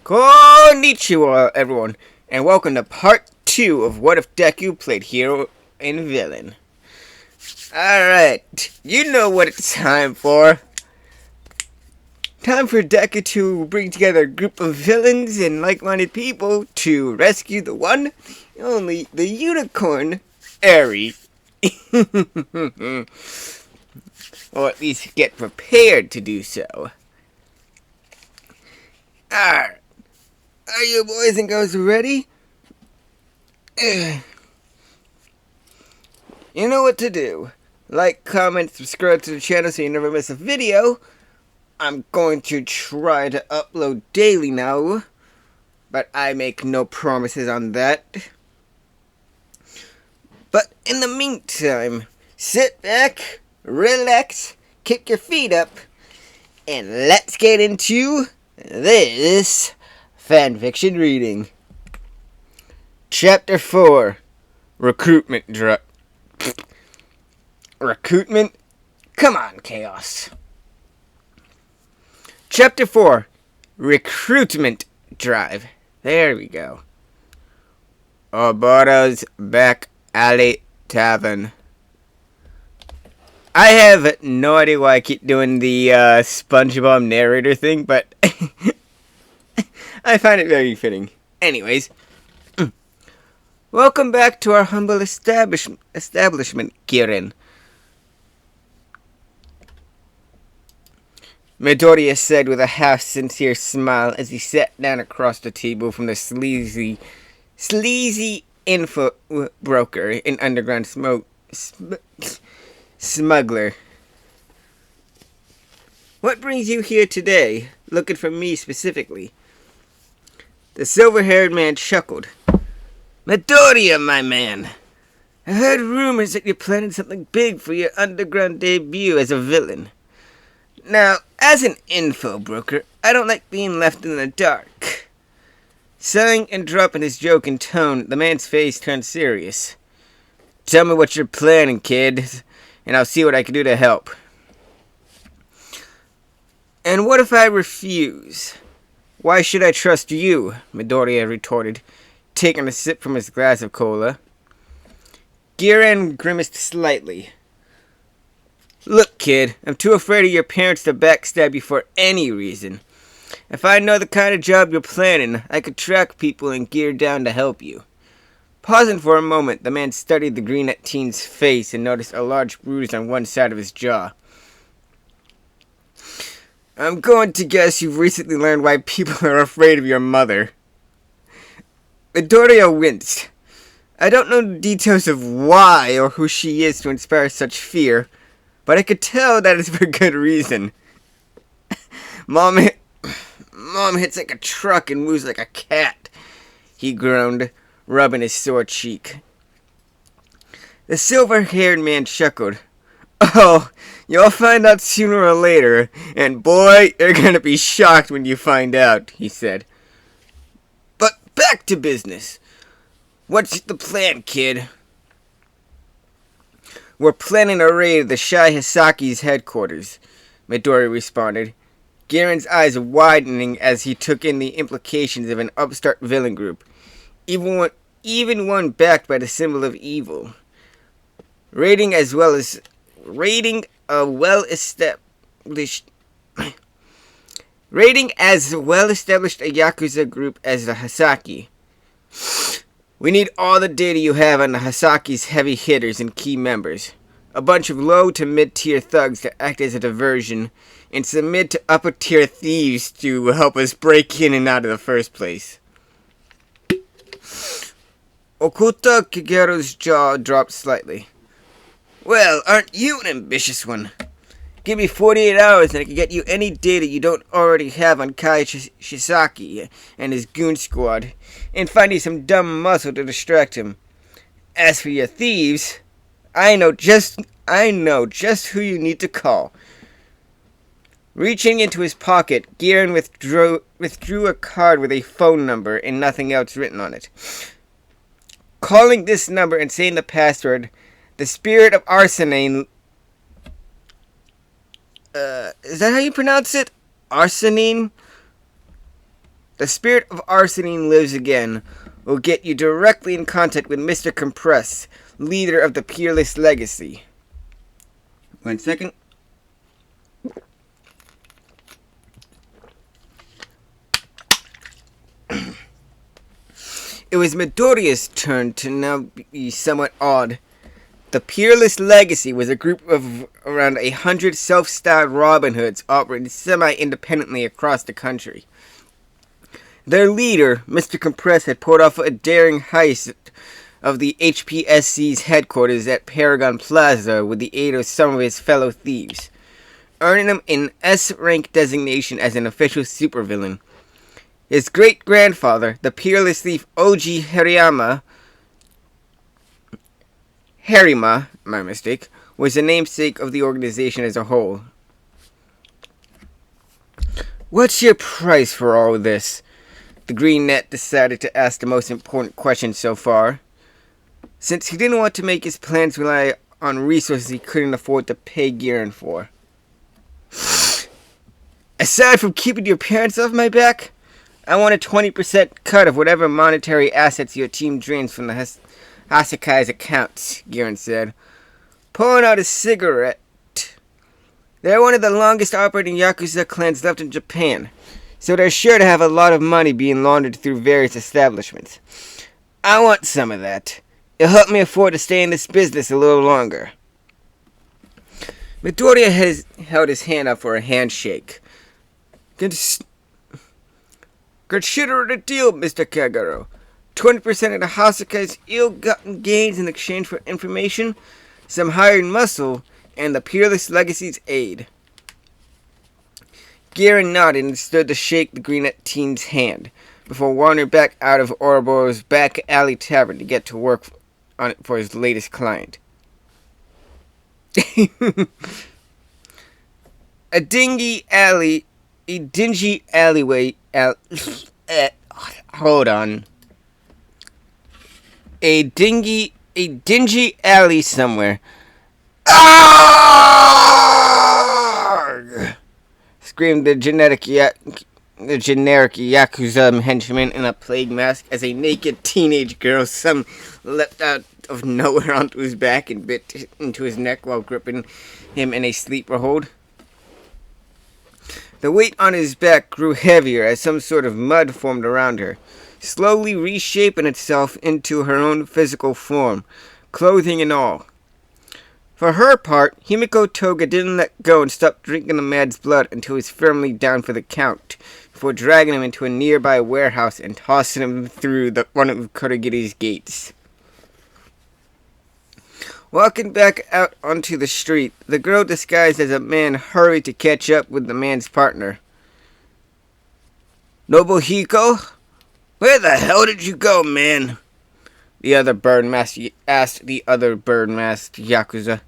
Konnichiwa, everyone, and welcome to part 2 of What If Deku Played Hero and Villain. Alright, you know what it's time for. Time for Deku to bring together a group of villains and like-minded people to rescue the one, only, the unicorn, Eri. Or at least get prepared to do so. Alright. Are you boys and girls ready? You know what to do. Like, comment, subscribe to the channel so you never miss a video. I'm going to try to upload daily now, but I make no promises on that. But in the meantime, sit back, relax, kick your feet up, and let's get into this fanfiction reading. Chapter 4. Recruitment Drive. Recruitment? Come on, Chaos. Chapter 4. Recruitment Drive. There we go. Obato's Back Alley Tavern. I have no idea why I keep doing the SpongeBob narrator thing, but I find it very fitting. Anyways, welcome back to our humble establishment, Kirin. Midoriya said with a half-sincere smile as he sat down across the table from the sleazy info broker and underground smuggler. What brings you here today, looking for me specifically? The silver-haired man chuckled. Midoriya, my man. I heard rumors that you're planning something big for your underground debut as a villain. Now, as an info broker, I don't like being left in the dark. Sighing and dropping his joking tone, the man's face turned serious. Tell me what you're planning, kid, and I'll see what I can do to help. And what if I refuse? Why should I trust you? Midoriya retorted, taking a sip from his glass of cola. Giran grimaced slightly. Look, kid, I'm too afraid of your parents to backstab you for any reason. If I know the kind of job you're planning, I could track people and gear down to help you. Pausing for a moment, the man studied the green-eyed teen's face and noticed a large bruise on one side of his jaw. I'm going to guess you've recently learned why people are afraid of your mother. Midoriya winced. I don't know the details of why or who she is to inspire such fear, but I could tell that is for good reason. Mom hits like a truck and moves like a cat, he groaned, rubbing his sore cheek. The silver-haired man chuckled. Oh, you'll find out sooner or later, and boy, you're gonna be shocked when you find out, he said. But back to business. What's the plan, kid? We're planning a raid of the Shai Hisaki's headquarters, Midori responded, Giran's eyes widening as he took in the implications of an upstart villain group, even one backed by the symbol of evil. Raiding a well-established a Yakuza group as the Hisaki. We need all the data you have on the Hisaki's heavy hitters and key members. A bunch of low to mid-tier thugs to act as a diversion, and some mid to upper-tier thieves to help us break in and out of the first place. Okuta Kageru's jaw dropped slightly. Well, aren't you an ambitious one? Give me 48 hours and I can get you any data you don't already have on Kai Shisaki and his goon squad, and find you some dumb muscle to distract him. As for your thieves, I know just who you need to call. Reaching into his pocket, Giran withdrew a card with a phone number and nothing else written on it. Calling this number and saying the password, the spirit of Arsenane. Is that how you pronounce it? Arsenine? The spirit of Arsenine lives again. Will get you directly in contact with Mr. Compress, leader of the Peerless Legacy. 1 second. It was Midoriya's turn to now be somewhat odd. The Peerless Legacy was a group of around 100 self-styled Robin Hoods operating semi-independently across the country. Their leader, Mr. Compress, had pulled off a daring heist of the HPSC's headquarters at Paragon Plaza with the aid of some of his fellow thieves, earning him an S-rank designation as an official supervillain. His great-grandfather, the peerless thief Oji Harima, my mistake, was the namesake of the organization as a whole. What's your price for all this? The Green Net decided to ask the most important question so far, since he didn't want to make his plans rely on resources he couldn't afford to pay Giran for. Aside from keeping your parents off my back, I want a 20% cut of whatever monetary assets your team drains from the Hasakai's accounts, Giran said, pulling out a cigarette. They're one of the longest operating Yakuza clans left in Japan, so they're sure to have a lot of money being laundered through various establishments. I want some of that. It'll help me afford to stay in this business a little longer. Midoriya held his hand up for a handshake. Consider it a deal, Mr. Kagero. 20% of the Hasakai's ill-gotten gains in exchange for information, some hired muscle, and the Peerless Legacy's aid. Giran nodded and stood to shake the Greenette teen's hand, before wandering back out of Ouroboros' back alley tavern to get to work on it for his latest client. A dingy alleyway. Hold on. A dingy alley somewhere. Arrgh! Screamed the generic Yakuza henchman in a plague mask as a naked teenage girl leapt out of nowhere onto his back and bit into his neck while gripping him in a sleeper hold. The weight on his back grew heavier as some sort of mud formed around her, slowly reshaping itself into her own physical form, clothing and all. For her part, Himiko Toga didn't let go and stopped drinking the man's blood until he was firmly down for the count, before dragging him into a nearby warehouse and tossing him through one of Kurogiri's gates. Walking back out onto the street, the girl disguised as a man hurried to catch up with the man's partner. Nobuhiko? Where the hell did you go, man? The other asked the other bird-masked Yakuza.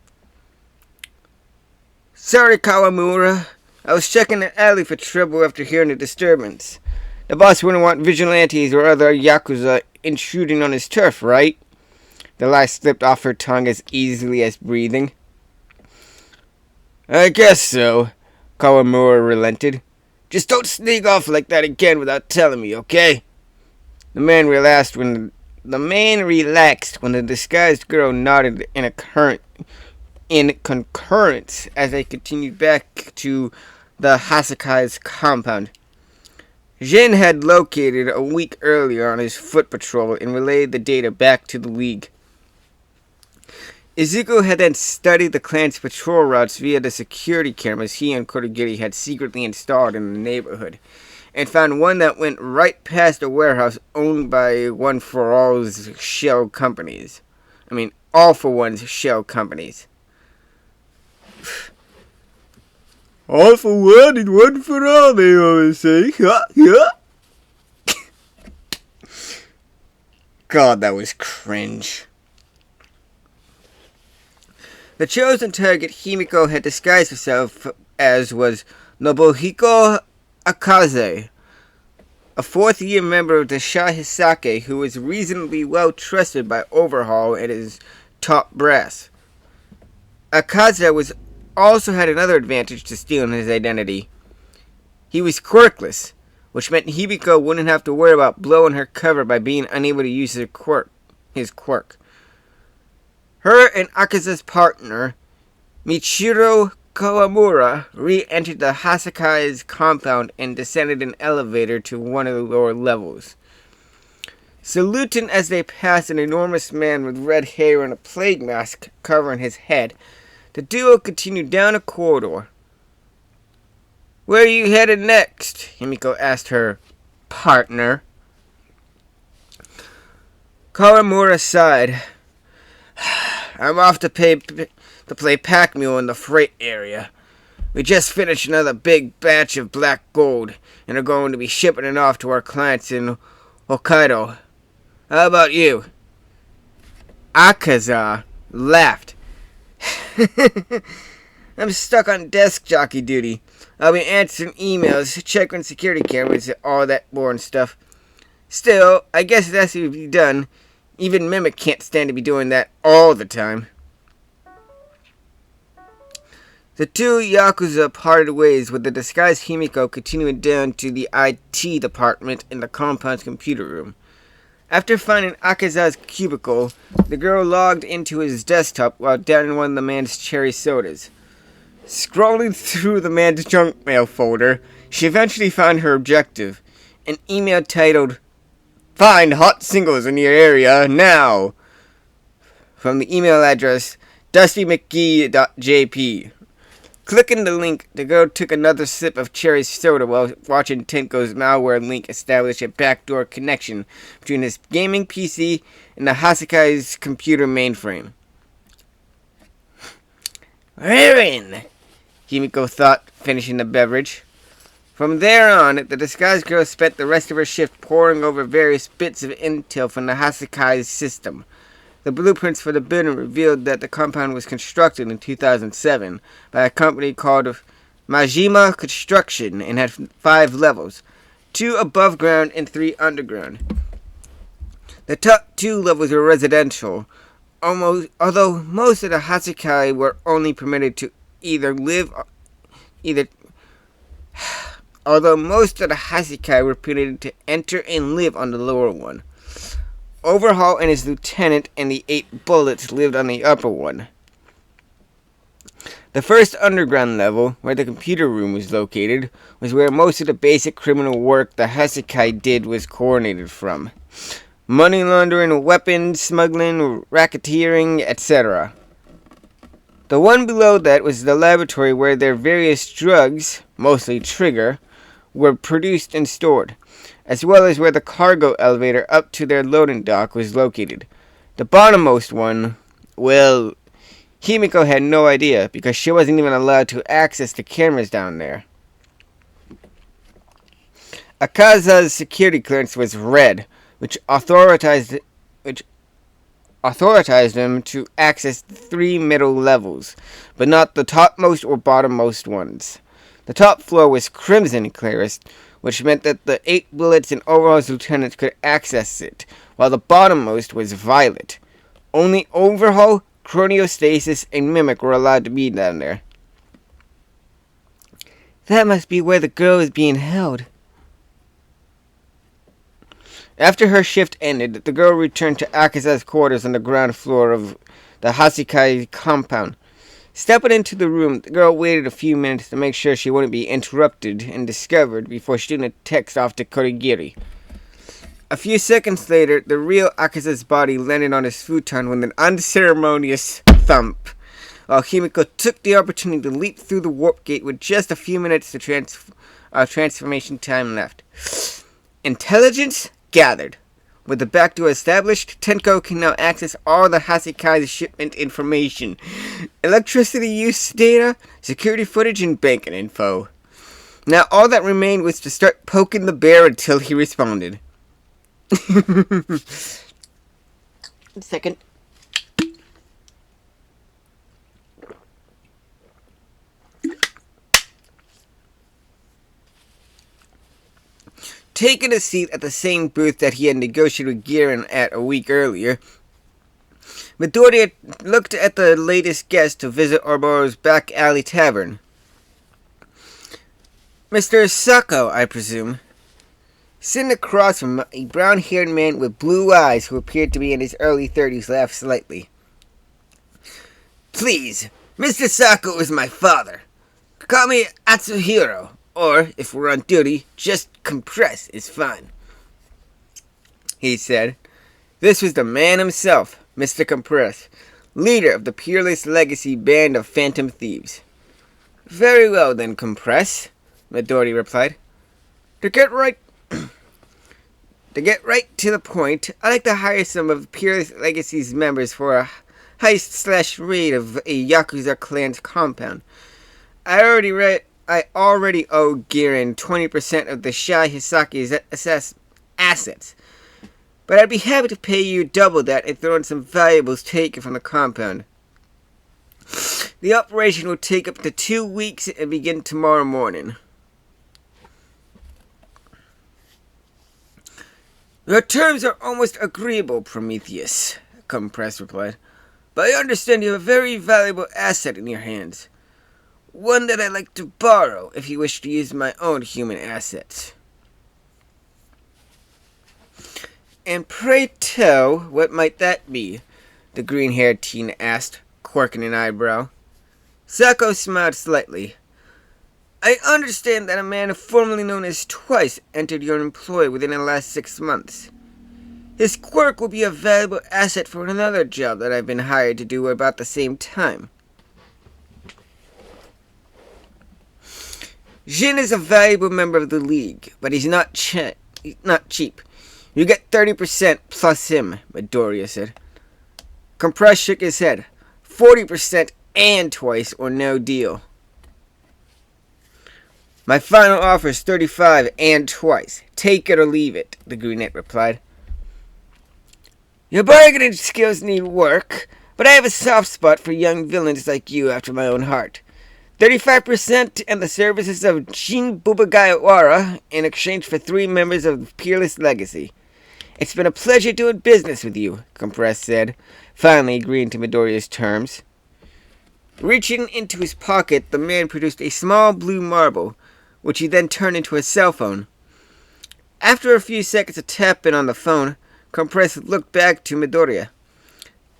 Sorry, Kawamura. I was checking the alley for trouble after hearing the disturbance. The boss wouldn't want vigilantes or other Yakuza intruding on his turf, right? The lie slipped off her tongue as easily as breathing. I guess so, Kawamura relented. Just don't sneak off like that again without telling me, okay? The man relaxed when the disguised girl nodded in concurrence as they continued back to the Hasakai's compound. Jin had located a week earlier on his foot patrol and relayed the data back to the League. Izuku had then studied the clan's patrol routes via the security cameras he and Kurogiri had secretly installed in the neighborhood, and found one that went right past a warehouse owned by One for All's shell companies. All for One's shell companies. All for one and one for all, they always say. God, that was cringe. The chosen target Himiko had disguised herself as was Nobuhiko Akaze, a fourth-year member of the Shahisake who was reasonably well trusted by Overhaul and his top brass. Akaze also had another advantage to stealing his identity. He was quirkless, which meant Hibiko wouldn't have to worry about blowing her cover by being unable to use his quirk. Her and Akaza's partner, Michiro Kawamura, re-entered the Hasakai's compound and descended an elevator to one of the lower levels. Saluting as they passed an enormous man with red hair and a plague mask covering his head, the duo continued down a corridor. "Where are you headed next?" Himiko asked her partner. Kawamura sighed. "I'm off to play Pac-Mule in the freight area. We just finished another big batch of black gold and are going to be shipping it off to our clients in Hokkaido. How about you?" Akaza laughed. "I'm stuck on desk jockey duty. I'll be answering emails, checking security cameras, and all that boring stuff. Still, I guess it has to be done. Even Mimic can't stand to be doing that all the time." The two Yakuza parted ways, with the disguised Himiko continuing down to the IT department in the compound's computer room. After finding Akaza's cubicle, the girl logged into his desktop while downing one of the man's cherry sodas. Scrolling through the man's junk mail folder, she eventually found her objective, an email titled, "Find hot singles in your area now," from the email address dustymcgee.jp. Clicking the link, the girl took another sip of cherry soda while watching Tenko's malware link establish a backdoor connection between his gaming PC and the Hasakai's computer mainframe. "We're in," Himiko thought, finishing the beverage. From there on, the disguised girl spent the rest of her shift poring over various bits of intel from the Hasakai's system. The blueprints for the building revealed that the compound was constructed in 2007 by a company called Majima Construction and had 5 levels, 2 above ground and 3 underground. The top 2 levels were residential, although most of the Hasakai were only permitted to enter and live on the lower one. Overhaul and his lieutenant and the 8 bullets lived on the upper one. The first underground level, where the computer room was located, was where most of the basic criminal work the Hasakai did was coordinated from. Money laundering, weapons smuggling, racketeering, etc. The one below that was the laboratory where their various drugs, mostly Trigger, were produced and stored, as well as where the cargo elevator up to their loading dock was located. The bottommost one, well, Himiko had no idea, because she wasn't even allowed to access the cameras down there. Akaza's security clearance was red, which authorized him to access the 3 middle levels, but not the topmost or bottommost ones. The top floor was crimson clearance, which meant that the 8 bullets and Overhaul's lieutenants could access it, while the bottommost was violet. Only Overhaul, Chronostasis, and Mimic were allowed to be down there. "That must be where the girl is being held." After her shift ended, the girl returned to Akaza's quarters on the ground floor of the Hasakai compound. Stepping into the room, the girl waited a few minutes to make sure she wouldn't be interrupted and discovered before shooting a text off to Korigiri. A few seconds later, the real Akaza's body landed on his futon with an unceremonious thump, while Himiko took the opportunity to leap through the warp gate with just a few minutes to transformation time left. Intelligence gathered. With the backdoor established, Tenko can now access all the Hasakai's shipment information, electricity use data, security footage, and banking info. Now all that remained was to start poking the bear until he responded. Second. Taking a seat at the same booth that he had negotiated with Giran at a week earlier, Midoriya looked at the latest guest to visit Orbo's back alley tavern. "Mr. Sako, I presume?" Sitting across from him, a brown-haired man with blue eyes who appeared to be in his early 30s laughed slightly. Please, Mr. Sako is my father. Call me Atsuhiro, or, if we're on duty, just Compress is fine, he said. This was the man himself, Mr. Compress, leader of the Peerless Legacy band of phantom thieves. Very well then, Compress, Midori replied. To get right to the point, I'd like to hire some of Peerless Legacy's members for a heist/raid of a Yakuza clan's compound. I already owe Girin 20% of the Shai Hisaki's assets, but I'd be happy to pay you double that and throw in some valuables taken from the compound. The operation will take up to 2 weeks and begin tomorrow morning. Your terms are almost agreeable, Prometheus, Compress replied. But I understand you have a very valuable asset in your hands. One that I'd like to borrow if you wish to use my own human assets. And pray tell, what might that be? The green-haired teen asked, quirking an eyebrow. Sako smiled slightly. I understand that a man formerly known as Twice entered your employ within the last 6 months. His quirk will be a valuable asset for another job that I've been hired to do about the same time. Jin is a valuable member of the League, but he's not cheap. You get 30% plus him, Midoriya said. Compress shook his head. 40% and Twice or no deal. My final offer is 35 and Twice. Take it or leave it, the brunette replied. Your bargaining skills need work, but I have a soft spot for young villains like you after my own heart. 35% and the services of Shin Bubagayawara in exchange for 3 members of the Peerless Legacy. It's been a pleasure doing business with you, Compress said, finally agreeing to Midoriya's terms. Reaching into his pocket, the man produced a small blue marble, which he then turned into a cell phone. After a few seconds of tapping on the phone, Compress looked back to Midoriya.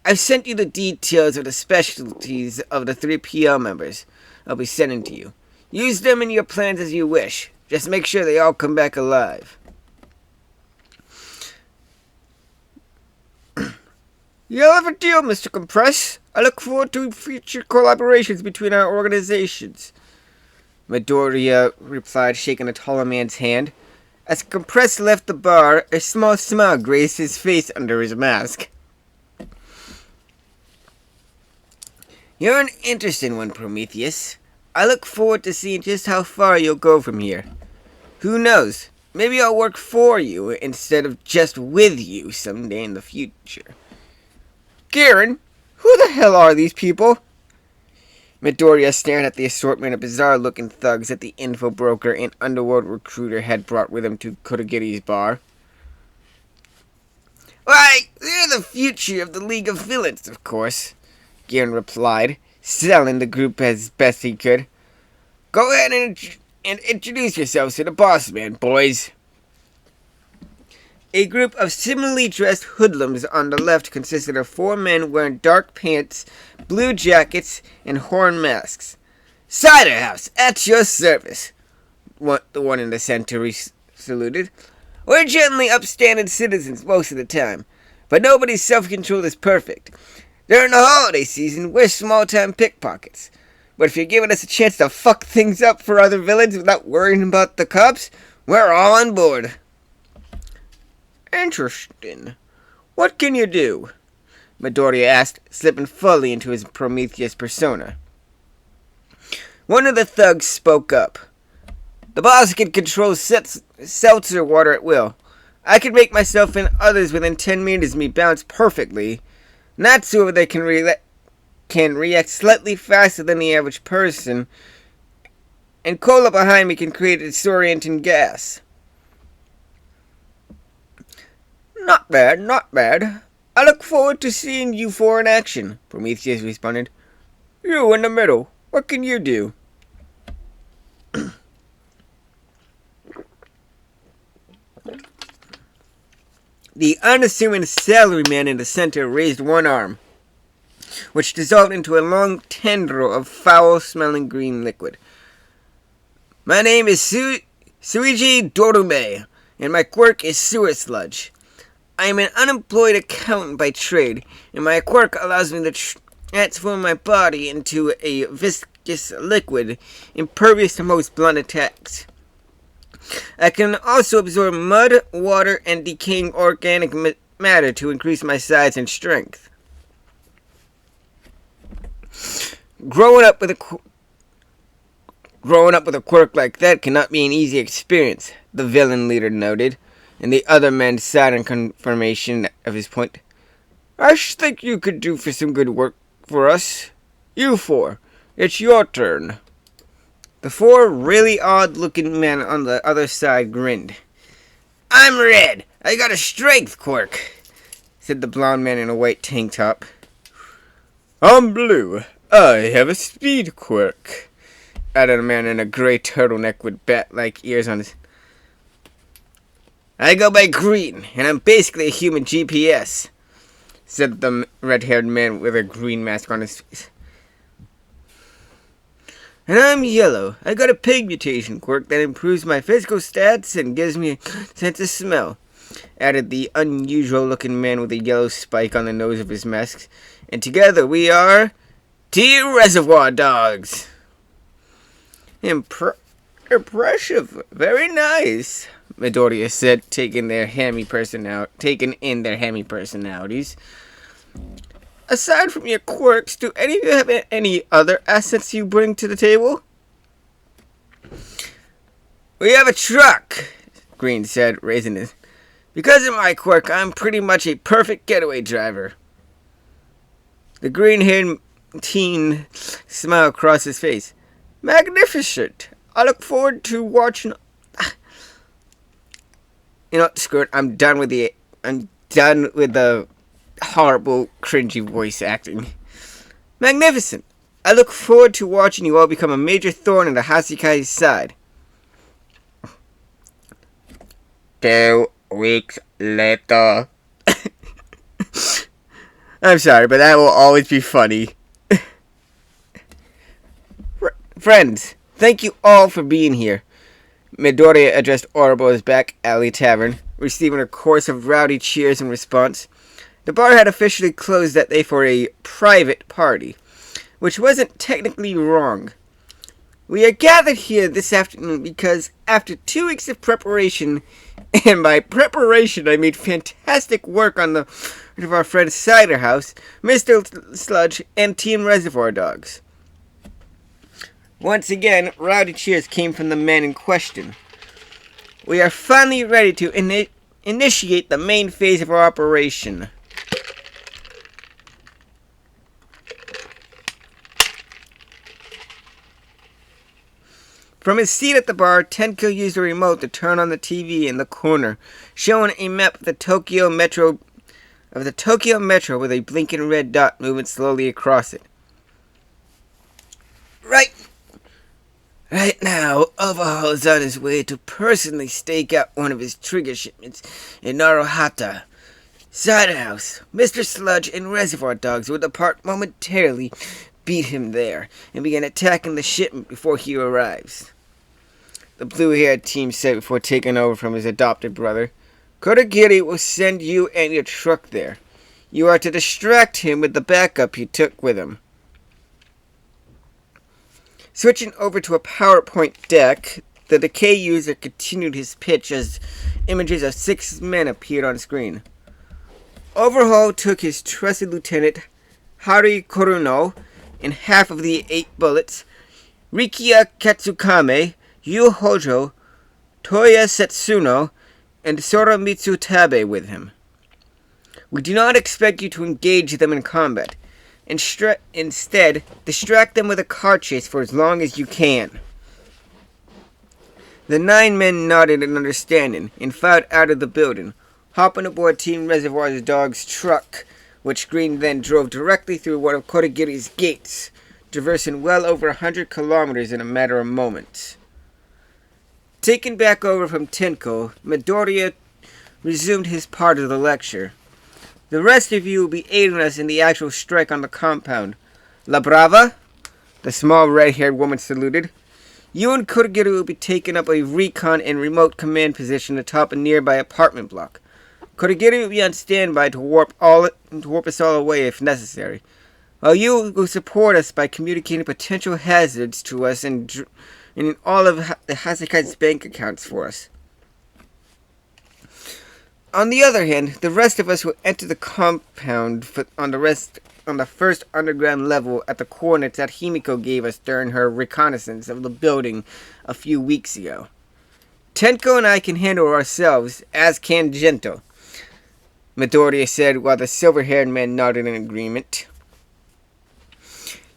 I've sent you the details of the specialties of the 3 PL members I'll be sending to you. Use them in your plans as you wish. Just make sure they all come back alive. You'll have a deal, Mr. Compress. I look forward to future collaborations between our organizations, Midoriya replied, shaking the taller man's hand. As Compress left the bar, a small smile graced his face under his mask. You're an interesting one, Prometheus. I look forward to seeing just how far you'll go from here. Who knows? Maybe I'll work for you instead of just with you someday in the future. Girin, who the hell are these people? Midoriya stared at the assortment of bizarre-looking thugs that the info broker and underworld recruiter had brought with him to Kodagiri's bar. Why, they're the future of the League of Villains, of course, Girin replied, selling the group as best he could. Go ahead and introduce yourselves to the boss man, boys. A group of similarly dressed hoodlums on the left consisted of 4 men wearing dark pants, blue jackets, and horn masks. Cider House, at your service, the one in the center saluted. We're gently upstanding citizens most of the time, but nobody's self-control is perfect. During the holiday season, we're small-time pickpockets. But if you're giving us a chance to fuck things up for other villains without worrying about the cops, we're all on board. Interesting. What can you do? Midoriya asked, slipping fully into his Prometheus persona. One of the thugs spoke up. The boss can control seltzer water at will. I can make myself and others within 10 meters of me bounce perfectly. Natsu over there can react slightly faster than the average person. And Cola behind me can create a disorienting gas. Not bad, not bad. I look forward to seeing you 4 in action, Prometheus responded. You in the middle. What can you do? The unassuming salaryman in the center raised one arm, which dissolved into a long tendril of foul-smelling green liquid. My name is Suiji Dorume, and my quirk is sewer sludge. I am an unemployed accountant by trade, and my quirk allows me to transform my body into a viscous liquid impervious to most blunt attacks. I can also absorb mud, water, and decaying organic matter to increase my size and strength. Growing up with a quirk like that cannot be an easy experience, the villain leader noted, and the other men sighed in confirmation of his point. I should think you could do for some good work for us. You four, it's your turn. The four really odd-looking men on the other side grinned. I'm Red. I got a strength quirk, said the blonde man in a white tank top. I'm Blue. I have a speed quirk, added a man in a gray turtleneck with bat-like ears on his... I go by Green, and I'm basically a human GPS, said the red-haired man with a green mask on his face. And I'm Yellow. I got a pig mutation quirk that improves my physical stats and gives me a sense of smell, added the unusual-looking man with a yellow spike on the nose of his mask. And together we are... Team Reservoir Dogs. Impressive. Very nice, Midoriya said, taking in their hammy personalities. Aside from your quirks, do any of you have any other assets you bring to the table? We have a truck, Green said, raising his... Because of my quirk, I'm pretty much a perfect getaway driver. The green-haired teen smiled across his face. Magnificent. I look forward to watching... You know, screw it. I'm done with the horrible, cringy voice acting. Magnificent. I look forward to watching you all become a major thorn in the Hasekai's side. 2 weeks later. I'm sorry, but that will always be funny. Friends, thank you all for being here. Midoriya addressed Ouroboros back alley tavern, receiving a chorus of rowdy cheers in response. The bar had officially closed that day for a private party, which wasn't technically wrong. We are gathered here this afternoon because after 2 weeks of preparation, and by preparation I mean fantastic work on the part of our friend Cider House, Mr. Sludge, and Team Reservoir Dogs. Once again, rowdy cheers came from the men in question. We are finally ready to initiate the main phase of our operation. From his seat at the bar, Tenko used a remote to turn on the TV in the corner, showing a map of the Tokyo Metro with a blinking red dot moving slowly across it. Right now, Overhaul is on his way to personally stake out one of his trigger shipments in Naruhata. Cider House, Mr. Sludge, and Reservoir Dogs will depart momentarily, beat him there, and begin attacking the shipment before he arrives. The blue-haired team said before taking over from his adopted brother. Kodagiri will send you and your truck there. You are to distract him with the backup he took with him. Switching over to a PowerPoint deck, the Decay user continued his pitch as images of 6 men appeared on screen. Overhaul took his trusted lieutenant, Hari Koruno, and half of the 8 bullets, Rikiya Katsukame, Yu Hojo, Toya Setsuno, and Soromitsu Tabe with him. We do not expect you to engage them in combat. Instead, distract them with a car chase for as long as you can. The 9 men nodded in understanding and filed out of the building, hopping aboard Team Reservoir Dogs' truck, which Green then drove directly through one of Kodagiri's gates, traversing well over 100 kilometers in a matter of moments. Taken back over from Tenko, Midoriya resumed his part of the lecture. The rest of you will be aiding us in the actual strike on the compound. La Brava, the small red-haired woman saluted. You and Kurogiri will be taking up a recon and remote command position atop a nearby apartment block. Kurogiri will be on standby to warp us all away if necessary, while you will support us by communicating potential hazards to us and in all of the Hasekai's bank accounts for us. On the other hand, the rest of us will enter the compound on the first underground level at the coordinates that Himiko gave us during her reconnaissance of the building a few weeks ago. Tenko and I can handle ourselves, as can Gento, Midoriya said while the silver-haired man nodded in agreement.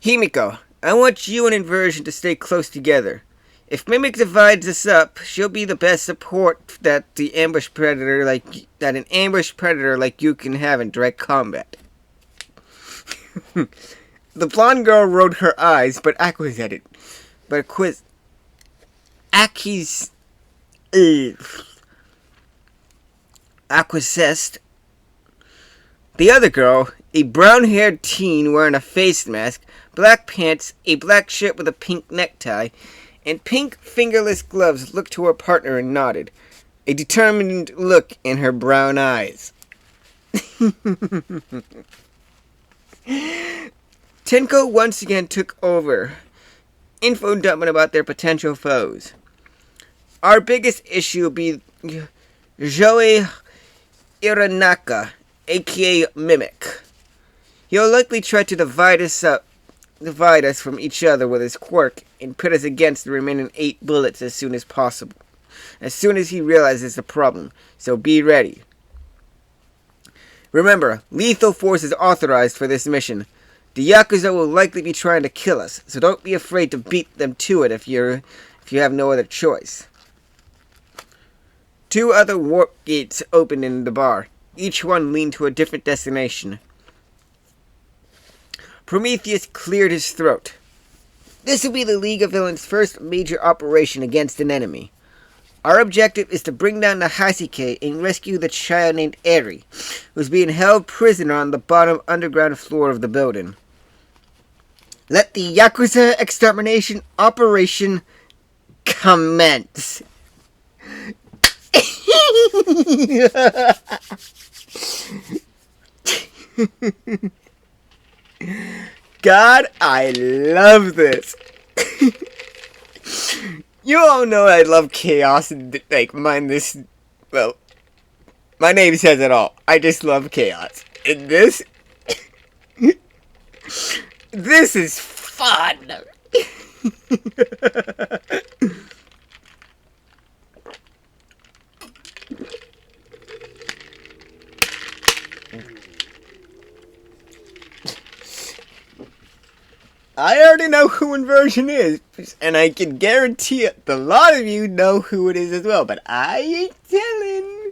Himiko, I want you and Inversion to stay close together. If Mimic divides us up, she'll be the best support that an ambushed predator like you can have in direct combat. The blonde girl rolled her eyes, but acquiesced. The other girl, a brown-haired teen wearing a face mask, black pants, a black shirt with a pink necktie, and pink fingerless gloves, looked to her partner and nodded, a determined look in her brown eyes. Tenko once again took over, info dumping about their potential foes. Our biggest issue will be Joey Iranaka, aka Mimic. He'll likely try to divide us from each other with his quirk and pit us against the remaining 8 bullets as soon as possible. As soon as he realizes the problem, so be ready. Remember, lethal force is authorized for this mission. The Yakuza will likely be trying to kill us, so don't be afraid to beat them to it if you have no other choice. 2 other warp gates opened in the bar. Each one leaned to a different destination. Prometheus cleared his throat. This will be the League of Villains' first major operation against an enemy. Our objective is to bring down the Hasike and rescue the child named Eri, who's being held prisoner on the bottom underground floor of the building. Let the Yakuza extermination operation commence. God, I love this. You all know I love chaos and, my name says it all. I just love chaos. And this is fun. I already know who Inversion is, and I can guarantee it, a lot of you know who it is as well, but I ain't telling.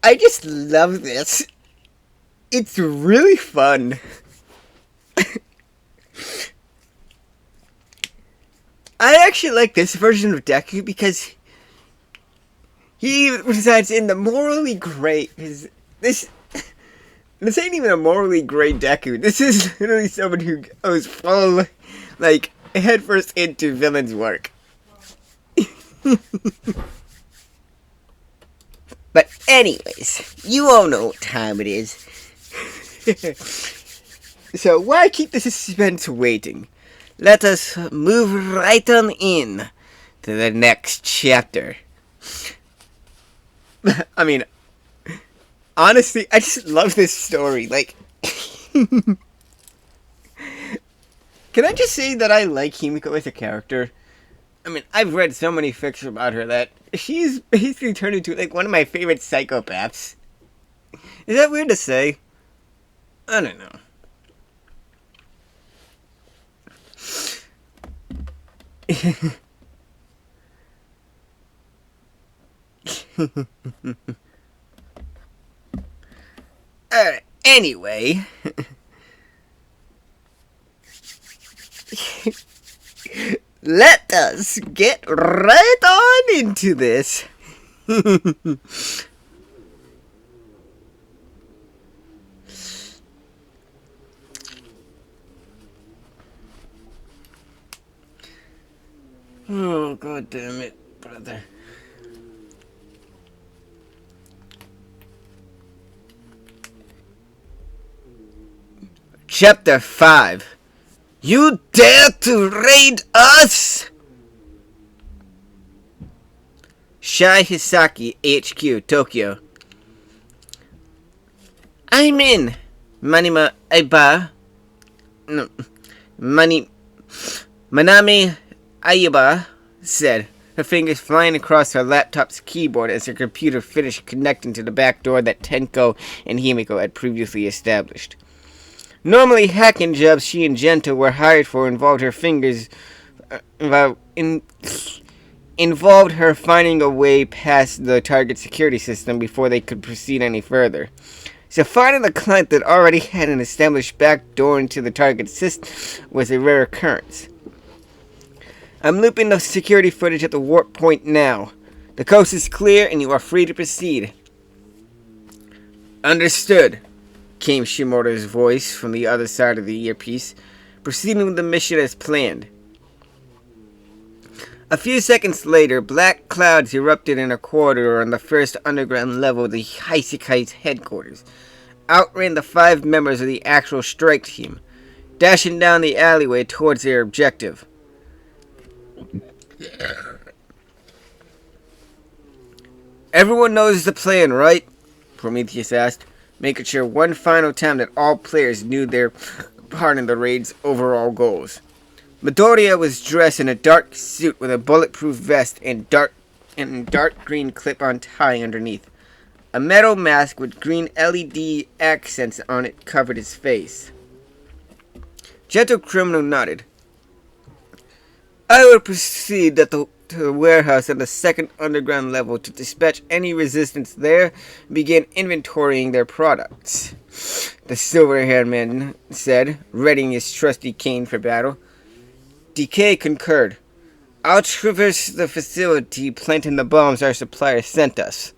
I just love this. It's really fun. I actually like this version of Deku because he resides in the morally gray. This ain't even a morally gray Deku. This is literally someone who goes full, headfirst into villain's work. But anyways, you all know what time it is. So why keep the suspense waiting? Let us move right on in to the next chapter. I mean, honestly, I just love this story. Can I just say that I like Himiko as a character? I mean, I've read so many fiction about her that she's basically turned into, one of my favorite psychopaths. Is that weird to say? I don't know. Alright, anyway. Let us get right on into this. Oh, God damn it, brother. Chapter 5. You dare to raid us? Shai Hisaki, HQ, Tokyo. I'm in. Manami Ayaba said, her fingers flying across her laptop's keyboard as her computer finished connecting to the back door that Tenko and Himiko had previously established. Normally, hacking jobs she and Gento were hired for involved her involved her finding a way past the target security system before they could proceed any further. So finding a client that already had an established back door into the target system was a rare occurrence. I'm looping the security footage at the warp point now. The coast is clear and you are free to proceed. Understood, came Shimoda's voice from the other side of the earpiece, proceeding with the mission as planned. A few seconds later, black clouds erupted in a corridor on the first underground level of the Isekai's headquarters, outran the 5 members of the actual strike team, dashing down the alleyway towards their objective. Everyone knows the plan, right? Prometheus asked, making sure one final time that all players knew their part in the raid's overall goals. Midoriya was dressed in a dark suit with a bulletproof vest and dark green clip-on tie underneath. A metal mask with green LED accents on it covered his face. Gentle Criminal nodded. I will proceed to the warehouse on the second underground level to dispatch any resistance there and begin inventorying their products, the silver-haired man said, readying his trusty cane for battle. DK concurred. I'll traverse the facility planting the bombs our supplier sent us,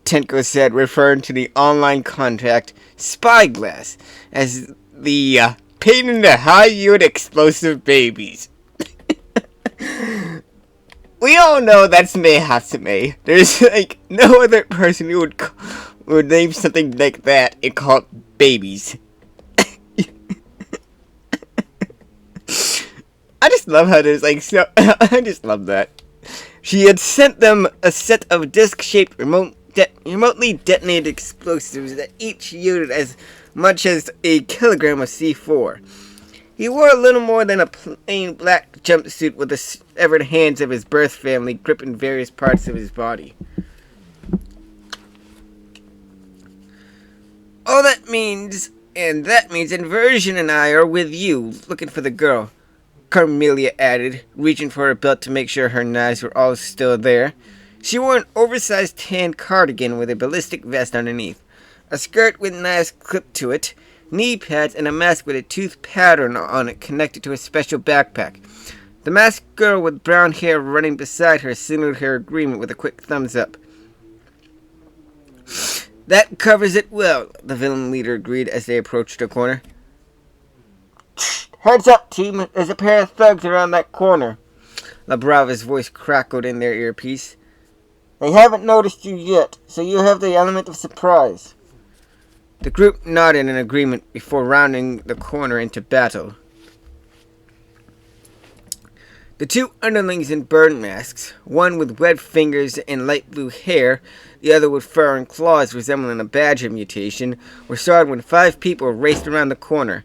Tenko said, referring to the online contract Spyglass as the pain in the high-yield explosive babies. We all know that's Meihatsume. There's no other person who would name something like that and call it babies. I just love how there's I just love that. She had sent them a set of disc-shaped remotely detonated explosives that each yielded as much as a kilogram of C4. He wore a little more than a plain black jumpsuit with the severed hands of his birth family gripping various parts of his body. All that means Inversion and I are with you, looking for the girl, Carmelia added, reaching for her belt to make sure her knives were all still there. She wore an oversized tan cardigan with a ballistic vest underneath, a skirt with knives clipped to it, knee pads, and a mask with a tooth pattern on it connected to a special backpack. The masked girl with brown hair running beside her signaled her agreement with a quick thumbs up. That covers it well, the villain leader agreed as they approached the corner. Heads up, team. There's a pair of thugs around that corner. La Brava's voice crackled in their earpiece. They haven't noticed you yet, so you have the element of surprise. The group nodded in agreement before rounding the corner into battle. The 2 underlings in burn masks, one with webbed fingers and light blue hair, the other with fur and claws resembling a badger mutation, were startled when 5 people raced around the corner.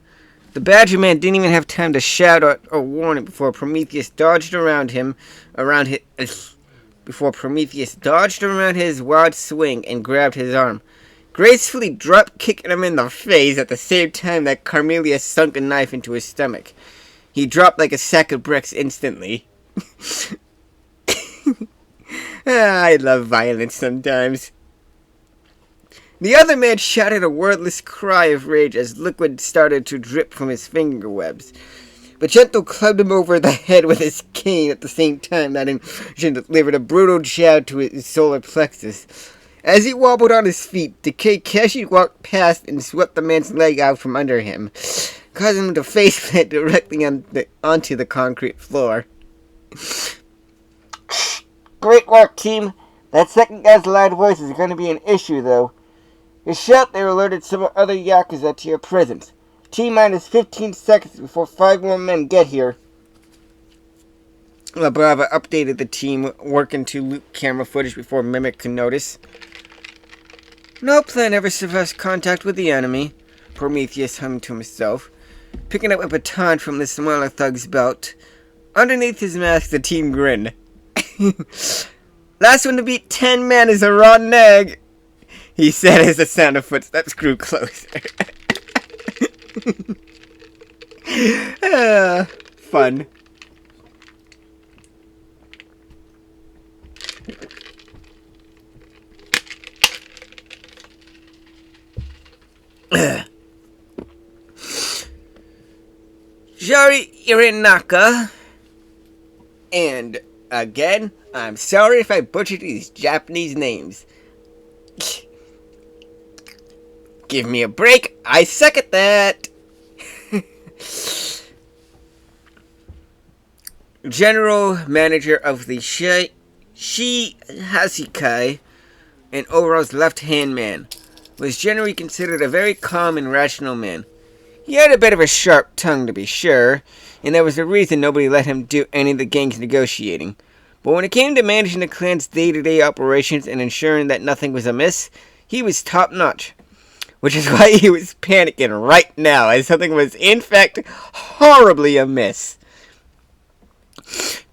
The badger man didn't even have time to shout out a warning before Prometheus dodged around his wild swing and grabbed his arm, gracefully drop kicking him in the face at the same time that Carmelia sunk a knife into his stomach. He dropped like a sack of bricks instantly. I love violence sometimes. The other man shouted a wordless cry of rage as liquid started to drip from his finger webs. Pacento clubbed him over the head with his cane at the same time that engine delivered a brutal jab to his solar plexus. As he wobbled on his feet, Takeshi walked past and swept the man's leg out from under him, causing him to face plant directly onto the concrete floor. Great work, team. That second guy's loud voice is going to be an issue, though. His shout there alerted several other Yakuza to your presence. T-minus 15 seconds before 5 more men get here. La Brava updated the team, working to loop camera footage before Mimic could notice. No plan ever survived contact with the enemy, Prometheus hummed to himself, picking up a baton from the smaller thug's belt. Underneath his mask, the team grinned. Last one to beat 10 men is a rotten egg, he said as the sound of footsteps grew closer. Fun. Jari Irinaka. And again, I'm sorry if I butchered these Japanese names. Give me a break. I suck at that. General manager of the Shi Hasikai and Overall's left-hand man, was generally considered a very calm and rational man. He had a bit of a sharp tongue, to be sure, and there was a reason nobody let him do any of the gang's negotiating. But when it came to managing the clan's day-to-day operations and ensuring that nothing was amiss, he was top-notch. Which is why he was panicking right now, as something was, in fact, horribly amiss.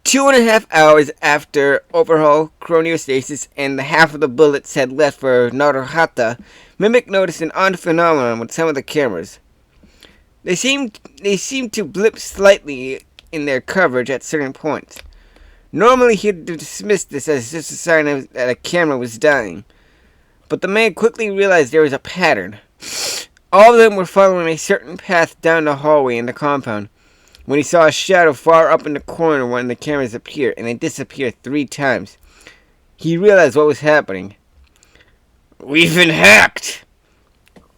2.5 hours after overhaul, chronostasis, and the half of the bullets had left for Naruhata, Mimic noticed an odd phenomenon with some of the cameras. They seemed to blip slightly in their coverage at certain points. Normally he'd dismiss this as just a sign that a camera was dying. But the man quickly realized there was a pattern. All of them were following a certain path down the hallway in the compound, when he saw a shadow far up in the corner when the cameras appeared, and they disappeared 3 times. He realized what was happening. "We've been hacked!"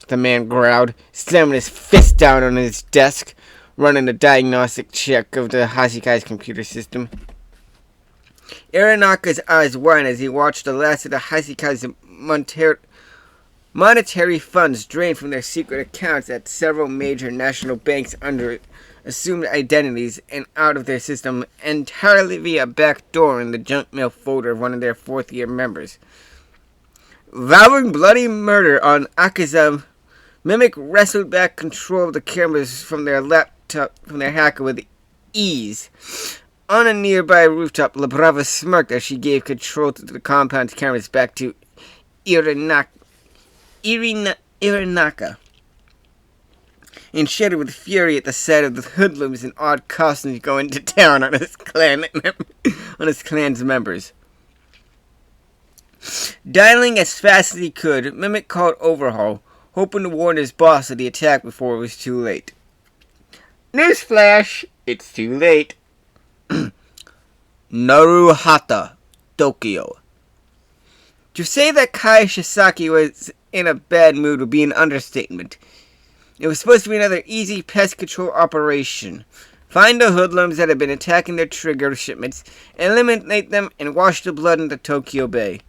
the man growled, slamming his fist down on his desk, running a diagnostic check of the Hasikai's computer system. Aranaka's eyes widened as he watched the last of the Hasikai's monetary funds drained from their secret accounts at several major national banks under assumed identities and out of their system entirely via a back door in the junk mail folder of one of their 4th-year members. Vowing bloody murder on Akaza, Mimic wrestled back control of the cameras from their hacker with ease. On a nearby rooftop, La Brava smirked as she gave control to the compound's cameras back to Irinaka, and shuddered with fury at the sight of the hoodlums in odd costumes going to town on his clan's members. Dialing as fast as he could, Mimic called Overhaul, hoping to warn his boss of the attack before it was too late. Newsflash! It's too late. Naruhata, Tokyo. To say that Kai Shisaki was in a bad mood would be an understatement. It was supposed to be another easy pest control operation. Find the hoodlums that had been attacking their trigger shipments, eliminate them, and wash the blood into Tokyo Bay.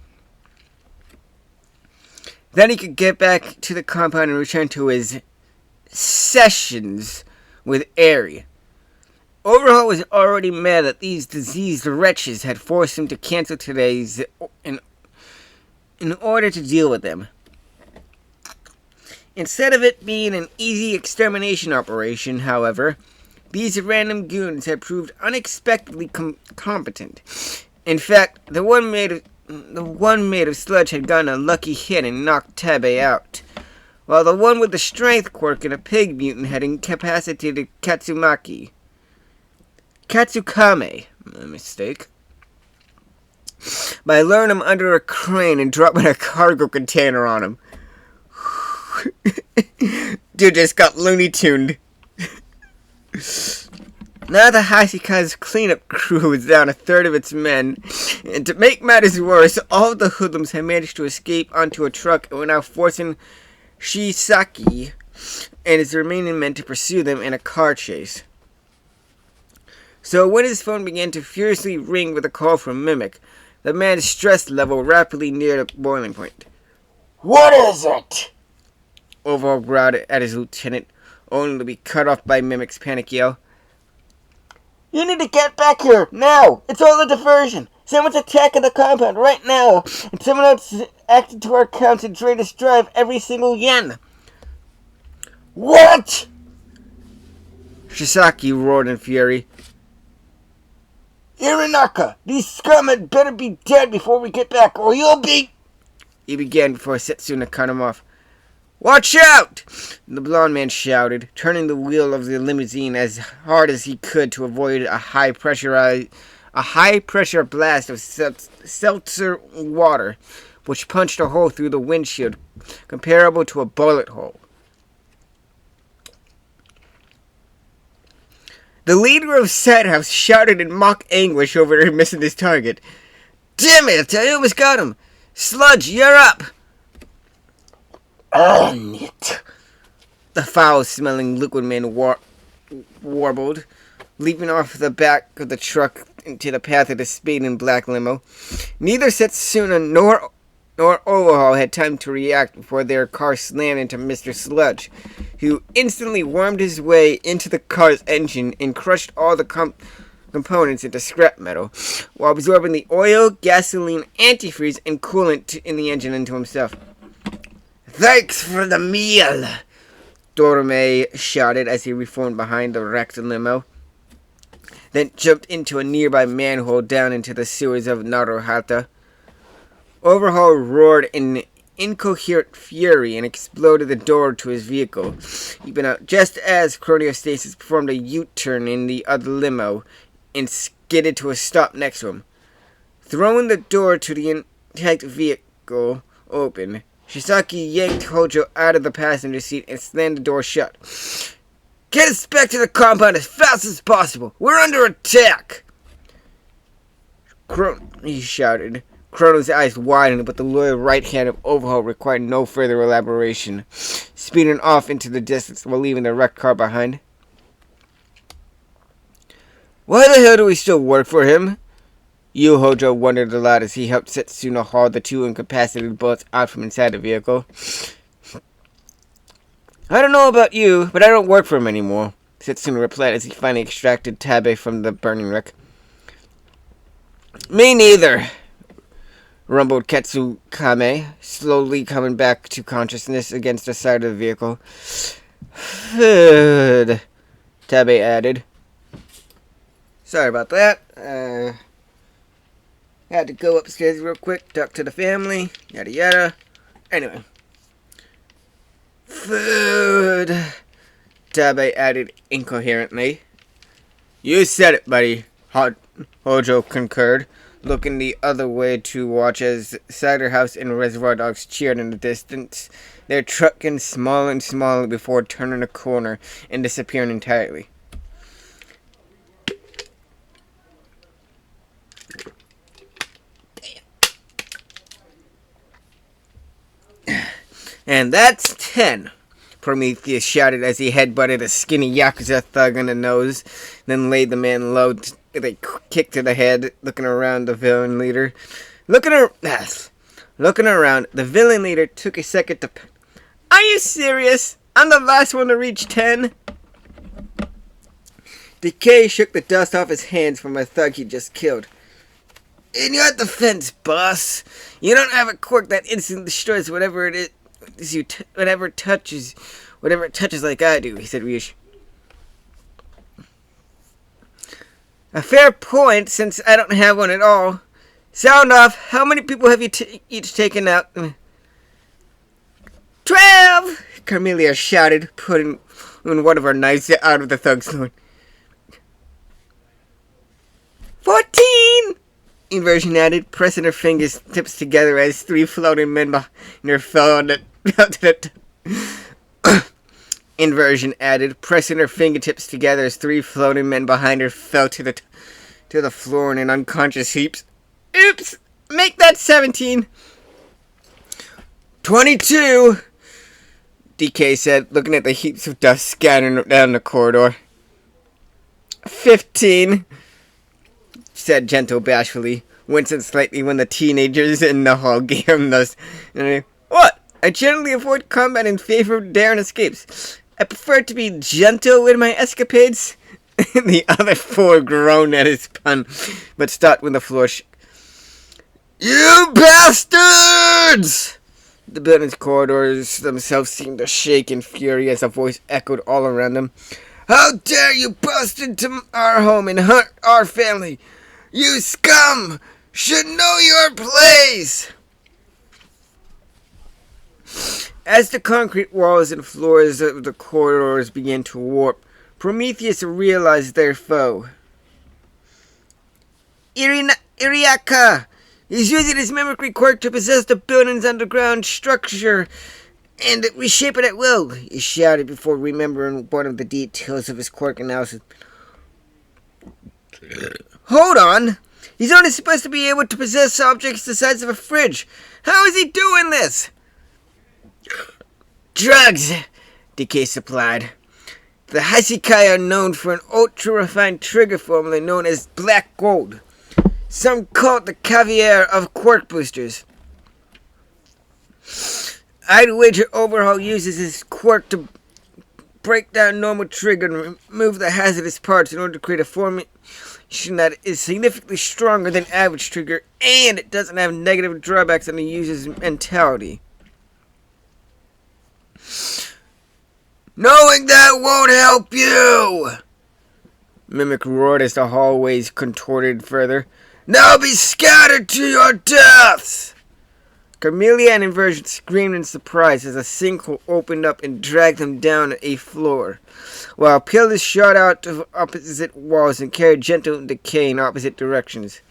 Then he could get back to the compound and return to his sessions with Eri. Overhaul was already mad that these diseased wretches had forced him to cancel today's in order to deal with them. Instead of it being an easy extermination operation, however, these random goons had proved unexpectedly competent. In fact, the one made of sludge had gotten a lucky hit and knocked Tabe out, while the one with the strength quirk and a pig mutant had incapacitated Katsukame. A mistake. By luring him under a crane and dropping a cargo container on him. Dude just got Looney Tuned. Now the Hasika's cleanup crew was down a third of its men, and to make matters worse, all of the hoodlums had managed to escape onto a truck and were now forcing Shisaki and his remaining men to pursue them in a car chase. So when his phone began to furiously ring with a call from Mimic, the man's stress level rapidly neared a boiling point. What is it? Overall growled at his lieutenant, only to be cut off by Mimic's panic yell. You need to get back here, now! It's all a diversion! Someone's attacking the compound right now, and someone else is acting to our account to drain us dry of every single yen! What? Shisaki roared in fury. Irinaka, these scum had better be dead before we get back, or you'll be... He began before Setsuna cut him off. Watch out! The blond man shouted, turning the wheel of the limousine as hard as he could to avoid a high-pressure blast of seltzer water, which punched a hole through the windshield, comparable to a bullet hole. The leader of Sadhouse shouted in mock anguish over missing his target. Damn it, I almost got him! Sludge, you're up! On it! The foul-smelling liquid man warbled, leaping off the back of the truck into the path of the speeding black limo. Neither Setsuna nor Overhaul had time to react before their car slammed into Mr. Sludge, who instantly wormed his way into the car's engine and crushed all the components into scrap metal, while absorbing the oil, gasoline, antifreeze, and coolant in the engine into himself. Thanks for the meal, Dorome shouted as he reformed behind the wrecked limo, then jumped into a nearby manhole down into the sewers of Naruhata. Overhaul roared in incoherent fury and exploded the door to his vehicle, leaping out just as Chroniostasis performed a U-turn in the other limo and skidded to a stop next to him. Throwing the door to the intact vehicle open, Shisaki yanked Hojo out of the passenger seat and slammed the door shut. Get us back to the compound as fast as possible! We're under attack! He shouted. Chrono's eyes widened, but the loyal right hand of Overhaul required no further elaboration, speeding off into the distance while leaving the wrecked car behind. Why the hell do we still work for him? Yu Hojo wondered aloud as he helped Setsuna haul the two incapacitated bullets out from inside the vehicle. I don't know about you, but I don't work for him anymore, Setsuna replied as he finally extracted Tabe from the burning wreck. Me neither, rumbled Ketsukame, slowly coming back to consciousness against the side of the vehicle. Food, Tabe added. Sorry about that. Had to go upstairs real quick, talk to the family, yada yada. Anyway. Food, Tabe added incoherently. You said it, buddy, Hojo concurred, looking the other way to watch as Cider House and Reservoir Dogs cheered in the distance, their truck getting smaller and smaller before turning a corner and disappearing entirely. And that's 10, Prometheus shouted as he headbutted a skinny Yakuza thug on the nose, then laid the man low with a kick to the head, looking around the villain leader. Looking around, the villain leader took a second to... Are you serious? I'm the last one to reach 10? Decay shook the dust off his hands from a thug he just killed. In your defense, boss, you don't have a quirk that instantly destroys whatever it is. Whatever it touches like I do, he said Ryush. A fair point, since I don't have one at all. Sound off, how many people have you each taken out? 12! Carmelia shouted, putting one of her knives out of the thug's sword. 14! Inversion added, pressing her fingers tips together as three floating men behind her fell on the Inversion added, pressing her fingertips together as three floating men behind her fell to the floor in an unconscious heap. Oops! Make that 17. 22, DK said, looking at the heaps of dust scattering down the corridor. 15, said Gentle bashfully, wincing slightly when the teenagers in the hall gave him those. What? I generally avoid combat in favor of daring escapes. I prefer to be gentle in my escapades. The other four groaned at his pun, but stopped when the floor shook. You bastards! The building's corridors themselves seemed to shake in fury as a voice echoed all around them. How dare you bust into our home and hunt our family? You scum! Should know your place! As the concrete walls and floors of the corridors began to warp, Prometheus realized their foe. Iriaka! He's using his mimicry quirk to possess the building's underground structure and reshape it at will, he shouted before remembering one of the details of his quirk analysis. Hold on! He's only supposed to be able to possess objects the size of a fridge. How is he doing this? Drugs, DK supplied. The Hasikai are known for an ultra-refined trigger formula known as black gold. Some call it the caviar of quirk boosters. I'd wager Overhaul uses his quirk to break down normal trigger and remove the hazardous parts in order to create a formulation that is significantly stronger than average trigger, and it doesn't have negative drawbacks on the user's mentality. Knowing that won't help you! Mimic roared as the hallways contorted further. Now be scattered to your deaths! Camellia and Inversion screamed in surprise as a sinkhole opened up and dragged them down a floor, while pillars shot out of opposite walls and carried Gentle and Decay in opposite directions.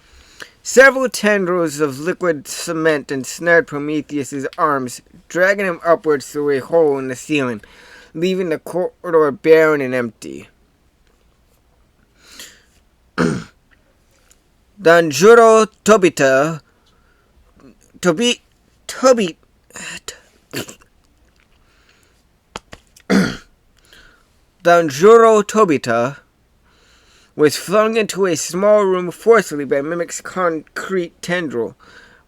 Several tendrils of liquid cement ensnared Prometheus's arms, dragging him upwards through a hole in the ceiling, leaving the corridor barren and empty. Danjuro Tobita Danjuro Tobita was flung into a small room forcibly by Mimic's concrete tendril.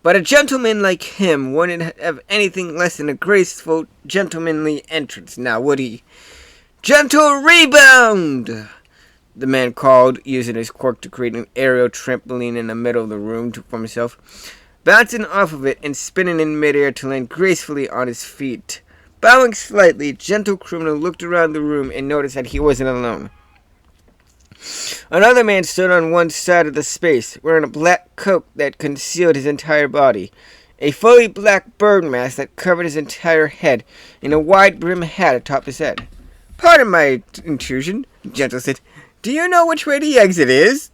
But a gentleman like him wouldn't have anything less than a graceful, gentlemanly entrance, now would he? Gentle rebound! The man called, using his quirk to create an aerial trampoline in the middle of the room for himself, bouncing off of it and spinning in midair to land gracefully on his feet. Bowing slightly, Gentle Criminal looked around the room and noticed that he wasn't alone. Another man stood on one side of the space, wearing a black coat that concealed his entire body, a fully black bird mask that covered his entire head, and a wide-brimmed hat atop his head. Pardon my intrusion, Gentle said. Do you know which way the exit is?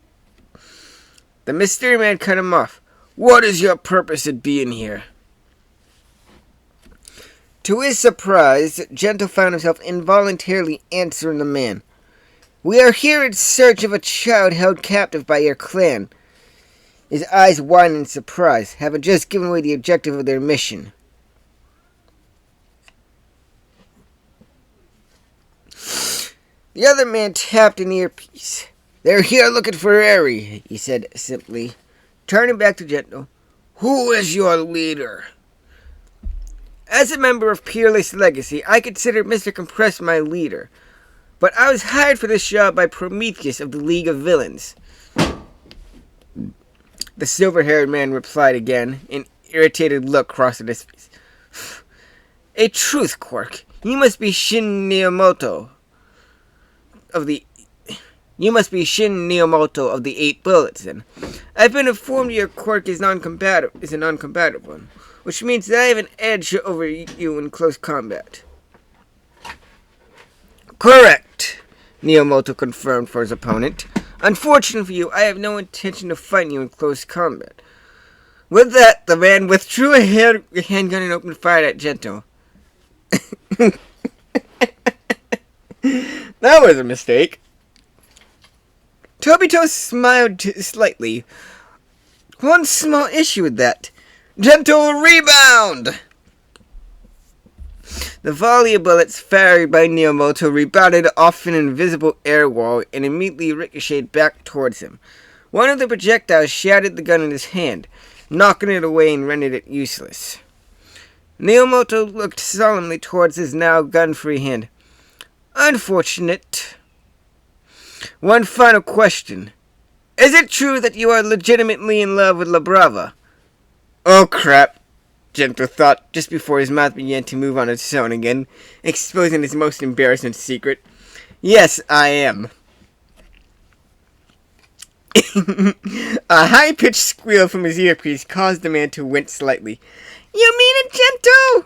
The mystery man cut him off. What is your purpose in being here? To his surprise, Gentle found himself involuntarily answering the man. We are here in search of a child held captive by your clan. His eyes widened in surprise, having just given away the objective of their mission. The other man tapped an earpiece. They're here looking for Eri, he said simply, turning back to Gentle. Who is your leader? As a member of Peerless Legacy, I consider Mr. Compress my leader. But I was hired for this job by Prometheus of the League of Villains. The silver-haired man replied again, an irritated look crossed his face. A truth quirk. You must be Shin Neomoto of the Eight Bullets, then. I've been informed your quirk is a non-combative one, which means that I have an edge over you in close combat. Correct, Neomoto confirmed for his opponent. Unfortunately for you, I have no intention of fighting you in close combat. With that, the man withdrew a handgun and opened fire at Gentle. That was a mistake. Tobito smiled slightly. One small issue with that. Gentle rebound! The volley of bullets fired by Neomoto rebounded off an invisible air wall and immediately ricocheted back towards him. One of the projectiles shattered the gun in his hand, knocking it away and rendered it useless. Neomoto looked solemnly towards his now gun-free hand. Unfortunate. One final question. Is it true that you are legitimately in love with La Brava? Oh crap, Gento thought just before his mouth began to move on its own again, exposing his most embarrassing secret. Yes, I am. A high-pitched squeal from his earpiece caused the man to wince slightly. You mean it, Gento?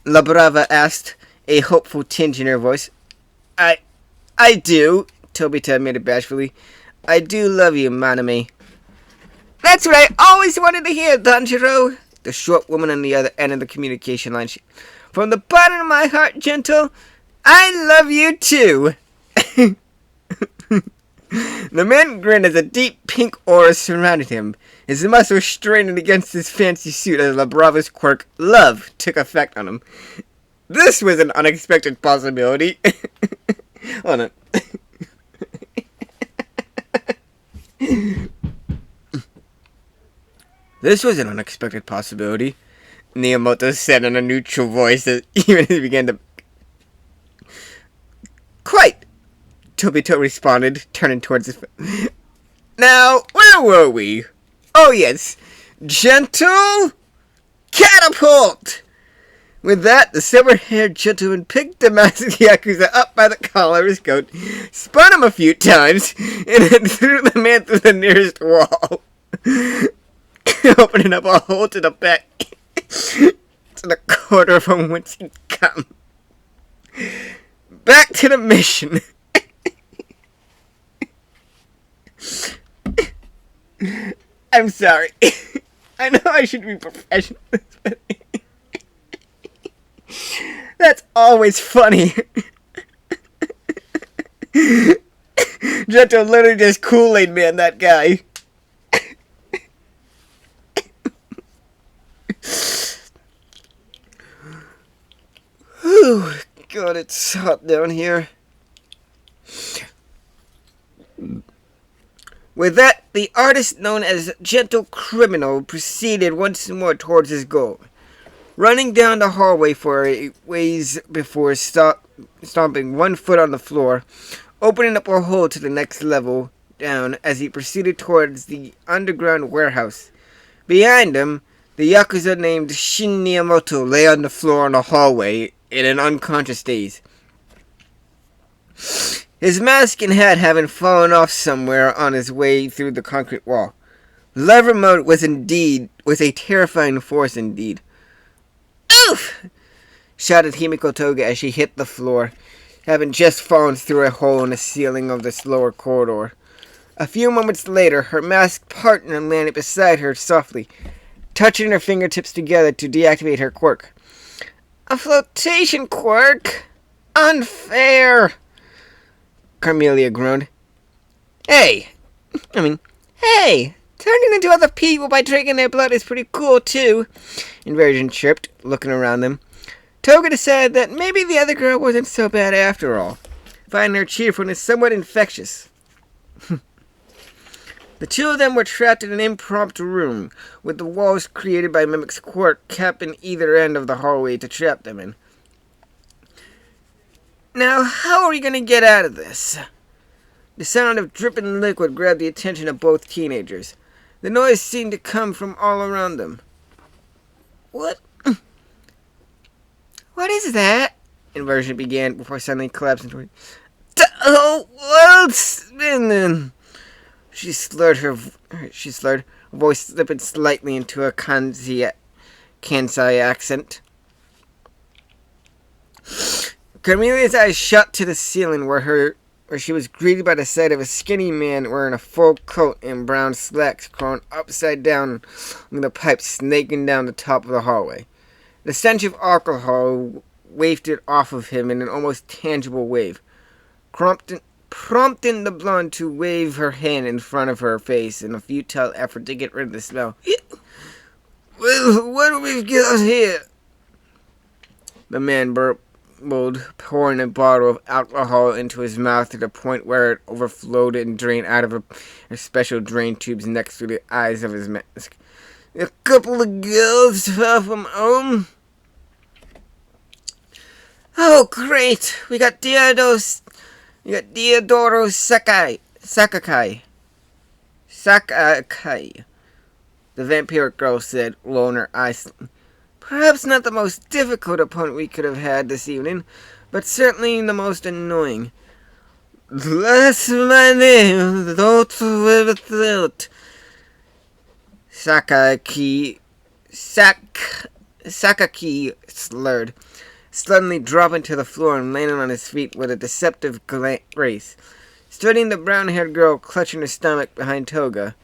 La Brava asked, a hopeful tinge in her voice. I do, Tobita admitted bashfully. I do love you, Manami. That's what I always wanted to hear, Danjiro, the short woman on the other end of the communication line. From the bottom of my heart, Gentle, I love you too. The man grinned as a deep pink aura surrounded him. His muscles strained against his fancy suit as La Brava's quirk, love, took effect on him. This was an unexpected possibility. Hold on. This was an unexpected possibility, Neomoto said in a neutral voice that even as he began to... Quite, Tobito responded, turning towards his... Now, where were we? Oh yes, Gentle catapult! With that, the silver-haired gentleman picked the masked Yakuza up by the collar of his coat, spun him a few times, and then threw the man through the nearest wall. Opening up a hole to the back, to the corner from whence he'd come. Back to the mission. I'm sorry. I know I should be professional, but that's always funny. Gento literally just Kool-Aid man, that guy. Whew, God, it's hot down here. With that, the artist known as Gentle Criminal proceeded once more towards his goal, running down the hallway for a ways before stomping one foot on the floor, opening up a hole to the next level down as he proceeded towards the underground warehouse. Behind him, the Yakuza named Shin Neomoto lay on the floor in the hallway in an unconscious daze. His mask and hat having fallen off somewhere on his way through the concrete wall. Lever mode was a terrifying force indeed. Oof! Shouted Himiko Toga as she hit the floor, having just fallen through a hole in the ceiling of this lower corridor. A few moments later, her masked partner landed beside her softly, touching her fingertips together to deactivate her quirk. A flotation quirk? Unfair! Carmelia groaned. Hey! Turning into other people by drinking their blood is pretty cool, too, Inversion chirped, looking around them. Toga decided that maybe the other girl wasn't so bad after all, finding her cheerfulness somewhat infectious. The two of them were trapped in an impromptu room, with the walls created by Mimic's quirk capping either end of the hallway to trap them in. Now, how are we going to get out of this? The sound of dripping liquid grabbed the attention of both teenagers. The noise seemed to come from all around them. What? What is that? Inversion began before suddenly collapsing toward... Oh, what's spinning? She slurred, her voice slipping slightly into a Kansai accent. Carmelia's eyes shot to the ceiling where she was greeted by the sight of a skinny man wearing a full coat and brown slacks crawling upside down with a pipe snaking down the top of the hallway. The stench of alcohol wafted off of him in an almost tangible wave, prompting the blonde to wave her hand in front of her face in a futile effort to get rid of the smell. Well, what do we got here? The man burbled, pouring a bottle of alcohol into his mouth to the point where it overflowed and drained out of a special drain tubes next to the eyes of his mask. A couple of girls far from home. Oh, great! We got Diodoro Sakakai. The vampiric girl said, rolling her eyes. Perhaps not the most difficult opponent we could have had this evening, but certainly the most annoying. Bless my name, don't without. Sakaki slurred, suddenly dropping to the floor and landing on his feet with a deceptive grace, studying the brown-haired girl clutching her stomach behind Toga.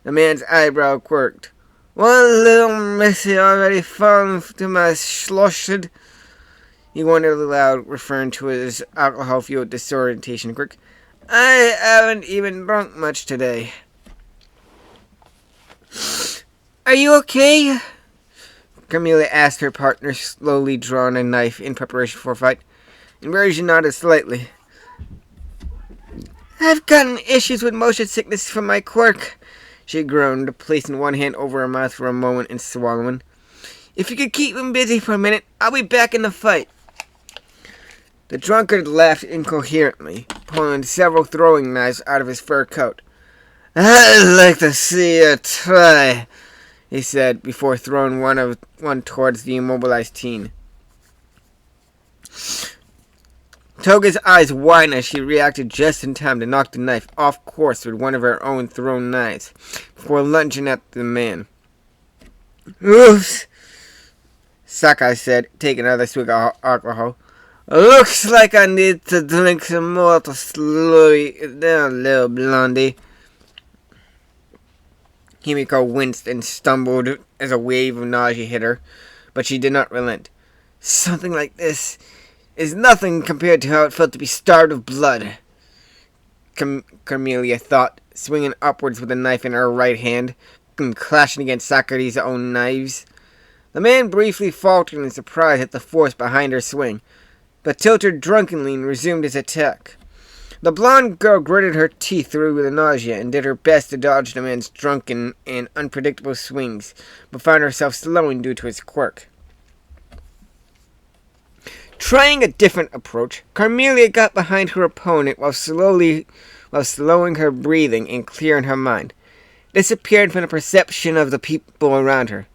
The man's eyebrow quirked. One little missy already fallen to my schlossed, he wondered aloud, referring to his alcohol-fueled disorientation quirk. I haven't even drunk much today. Are you okay? Carmelia asked her partner, slowly drawing a knife in preparation for a fight. Inversion nodded slightly. I've gotten issues with motion sickness from my quirk, she groaned, placing one hand over her mouth for a moment and swallowing. If you could keep him busy for a minute, I'll be back in the fight. The drunkard laughed incoherently, pulling several throwing knives out of his fur coat. I'd like to see you try, he said, before throwing one towards the immobilized teen. Toga's eyes widened as she reacted just in time to knock the knife off course with one of her own thrown knives, before lunging at the man. Oops, Sakai said, taking another swig of alcohol. Looks like I need to drink some more to slow you down, little blondie. Himiko winced and stumbled as a wave of nausea hit her, but she did not relent. Something like this is nothing compared to how it felt to be starved of blood, Carmelia thought, swinging upwards with a knife in her right hand and clashing against Sakari's own knives. The man briefly faltered in surprise at the force behind her swing, but tilted drunkenly and resumed his attack. The blonde girl gritted her teeth through the nausea and did her best to dodge the man's drunken and unpredictable swings, but found herself slowing due to his quirk. Trying a different approach, Carmelia got behind her opponent while slowing her breathing and clearing her mind, disappeared from the perception of the people around her.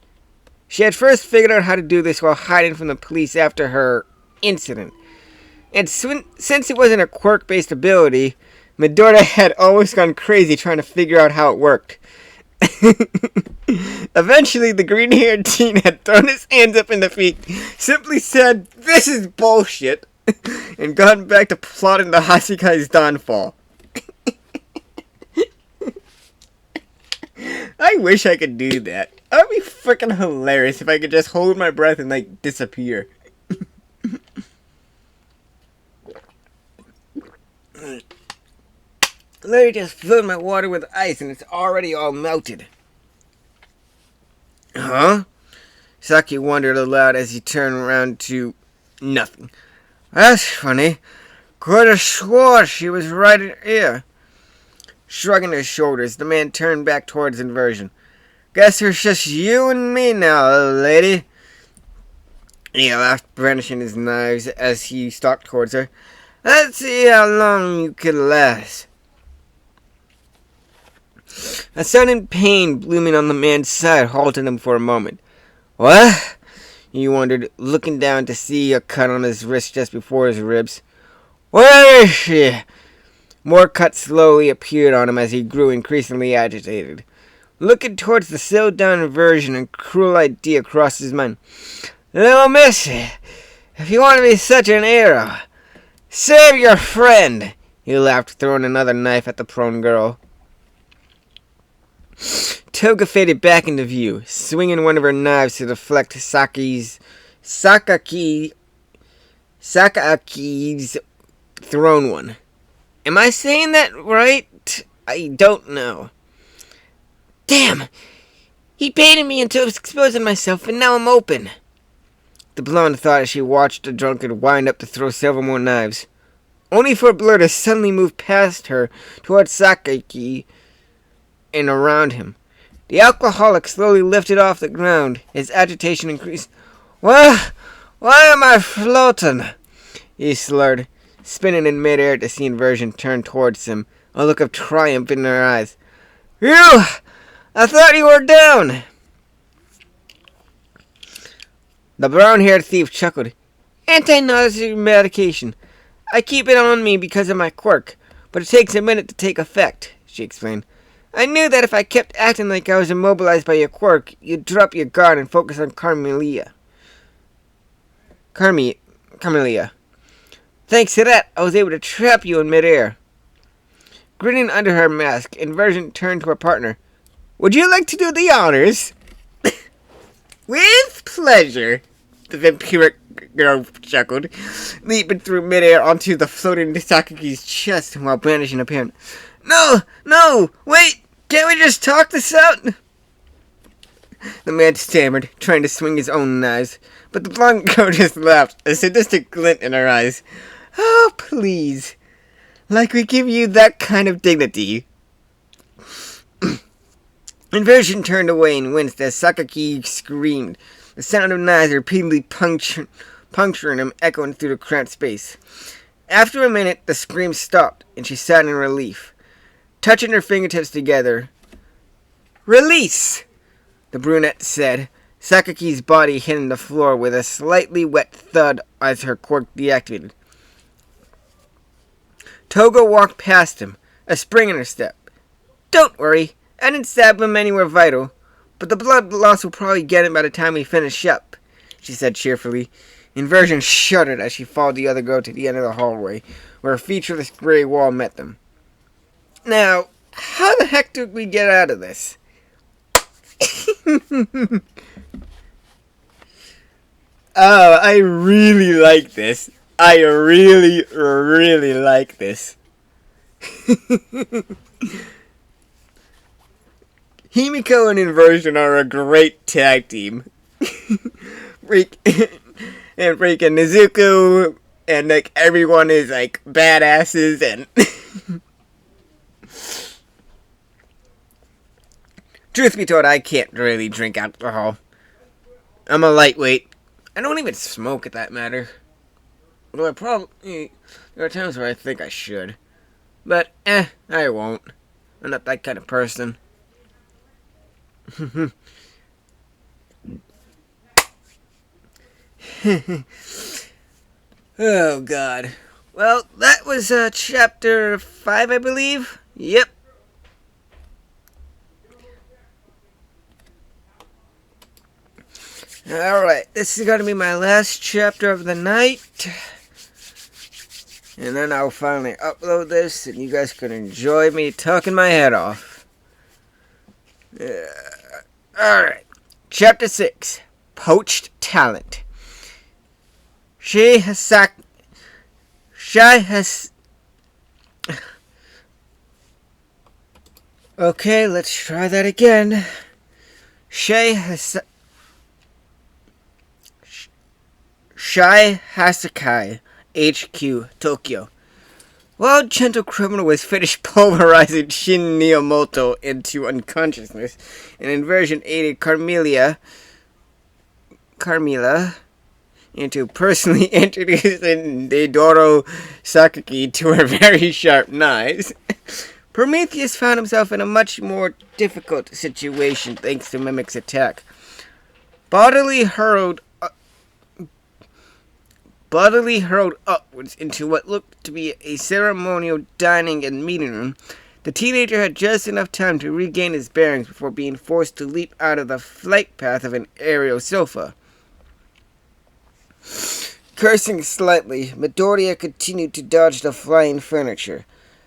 She had first figured out how to do this while hiding from the police after her incident, and since it wasn't a quirk-based ability, Midoriya had always gone crazy trying to figure out how it worked. Eventually, the green-haired teen had thrown his hands up in defeat, simply said, "This is bullshit," and gone back to plotting the Hasekai's downfall. I wish I could do that. That would be freaking hilarious if I could just hold my breath and, like, disappear. Larry just filled my water with ice and it's already all melted. Huh? Saki wondered aloud as he turned around to nothing. That's funny. Could have swore she was right here. Shrugging his shoulders, the man turned back towards Inversion. Guess there's just you and me now, lady. He laughed, brandishing his knives as he stalked towards her. Let's see how long you can last. A sudden pain blooming on the man's side halted him for a moment. What? He wondered, looking down to see a cut on his wrist just before his ribs. Where is she? More cuts slowly appeared on him as he grew increasingly agitated. Looking towards the sealed-down Inversion, a cruel idea crossed his mind. Little missy, if you want to be such an hero, save your friend, he laughed, throwing another knife at the prone girl. Toga faded back into view, swinging one of her knives to deflect Sakaki's Sakaki's thrown one. Am I saying that right? I don't know. Damn! He baited me into exposing myself, and now I'm open. The blonde thought as she watched the drunkard wind up to throw several more knives, only for a blur to suddenly move past her towards Sakaki and around him. The alcoholic slowly lifted off the ground. His agitation increased. Why am I floating? He slurred, spinning in midair to see Inversion turn towards him, a look of triumph in her eyes. You! I thought you were down! The brown-haired thief chuckled. Anti-nausea medication. I keep it on me because of my quirk, but it takes a minute to take effect, she explained. I knew that if I kept acting like I was immobilized by your quirk, you'd drop your guard and focus on Carmelia. Thanks to that, I was able to trap you in midair. Grinning under her mask, Inversion turned to her partner. Would you like to do the honors? With pleasure, the vampiric girl chuckled, leaping through midair onto the floating Sakaki's chest while brandishing a pen. No, wait, can't we just talk this out? The man stammered, trying to swing his own knives, but the blonde girl just laughed, a sadistic glint in her eyes. Oh, please. Like we give you that kind of dignity. Inversion turned away and winced as Sakaki screamed, the sound of knives repeatedly puncturing him echoing through the cramped space. After a minute, the scream stopped, and she sat in relief, touching her fingertips together. Release! The brunette said, Sakaki's body hitting the floor with a slightly wet thud as her quirk deactivated. Toga walked past him, a spring in her step. Don't worry, I didn't stab him anywhere vital, but the blood loss will probably get him by the time we finish up, she said cheerfully. Inversion shuddered as she followed the other girl to the end of the hallway, where a featureless gray wall met them. Now, how the heck did we get out of this? Oh, I really like this. I really, really like this. Himiko and Inversion are a great tag team. And freaking Nezuko and like everyone is like badasses and truth be told, I can't really drink alcohol. I'm a lightweight. I don't even smoke at that matter. Although there are times where I think I should. But I won't. I'm not that kind of person. Oh, God. Well, that was chapter 5, I believe. Yep. Alright, this is going to be my last chapter of the night. And then I'll finally upload this, and you guys can enjoy me talking my head off. Alright. Chapter 6. Poached Talent. Okay, let's try that again. Shai Hasakai, HQ, Tokyo. While gentle criminal was finished pulverizing Shin Miyamoto into unconsciousness, an Inversion aided Carmela into personally introducing Deidoro Sakaki to her very sharp knives. Prometheus found himself in a much more difficult situation thanks to Mimic's attack. Bodily hurled upwards into what looked to be a ceremonial dining and meeting room, the teenager had just enough time to regain his bearings before being forced to leap out of the flight path of an aerial sofa. Cursing slightly, Midoriya continued to dodge the flying furniture,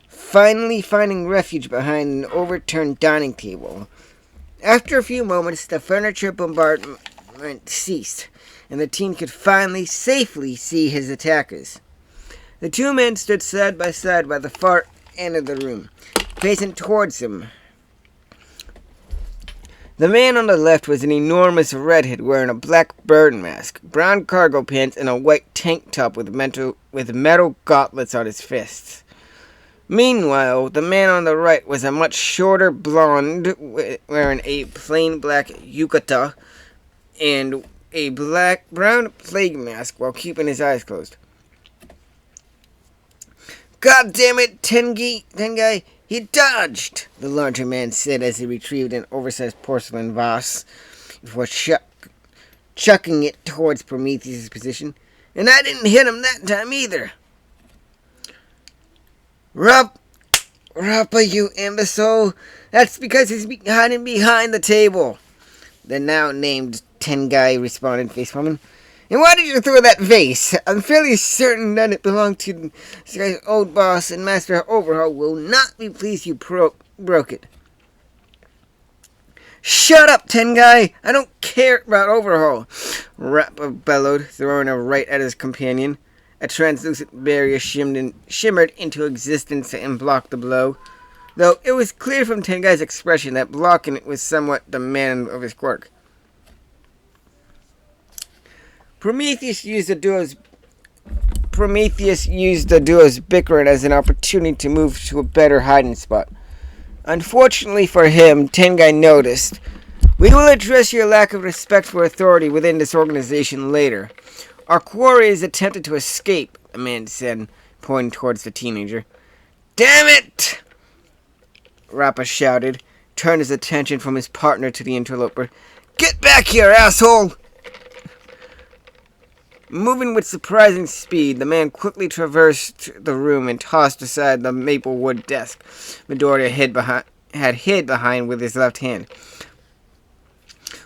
finally finding refuge behind an overturned dining table. After a few moments, the furniture bombardment ceased, and the teen could finally safely see his attackers. The two men stood side by the far end of the room, facing towards him. The man on the left was an enormous redhead wearing a black bird mask, brown cargo pants, and a white tank top with metal gauntlets on his fists. Meanwhile, the man on the right was a much shorter blonde wearing a plain black yukata and a brown plague mask while keeping his eyes closed. "God damn it, Tengai! He dodged!" the larger man said as he retrieved an oversized porcelain vase before chucking it towards Prometheus' position. "And I didn't hit him that time either." "Rappa, you imbecile! That's because he's hiding behind the table," the now named Tengai responded, facepalming. "And why did you throw that vase? I'm fairly certain that it belonged to this guy's old boss, and Master Overhaul will not be pleased you broke it." "Shut up, Tengai! I don't care about Overhaul," Rappa bellowed, throwing a right at his companion. A translucent barrier shimmered into existence and blocked the blow, though it was clear from Tengai's expression that blocking it was somewhat the man of his quirk. Prometheus used the duo's bickering as an opportunity to move to a better hiding spot. Unfortunately for him, Tengai noticed. "We will address your lack of respect for authority within this organization later. Our quarry is attempted to escape," the man said, pointing towards the teenager. "Damn it!" Rappa shouted, turned his attention from his partner to the interloper. "Get back here, asshole!" Moving with surprising speed, the man quickly traversed the room and tossed aside the maple wood desk Midoriya had hid behind with his left hand.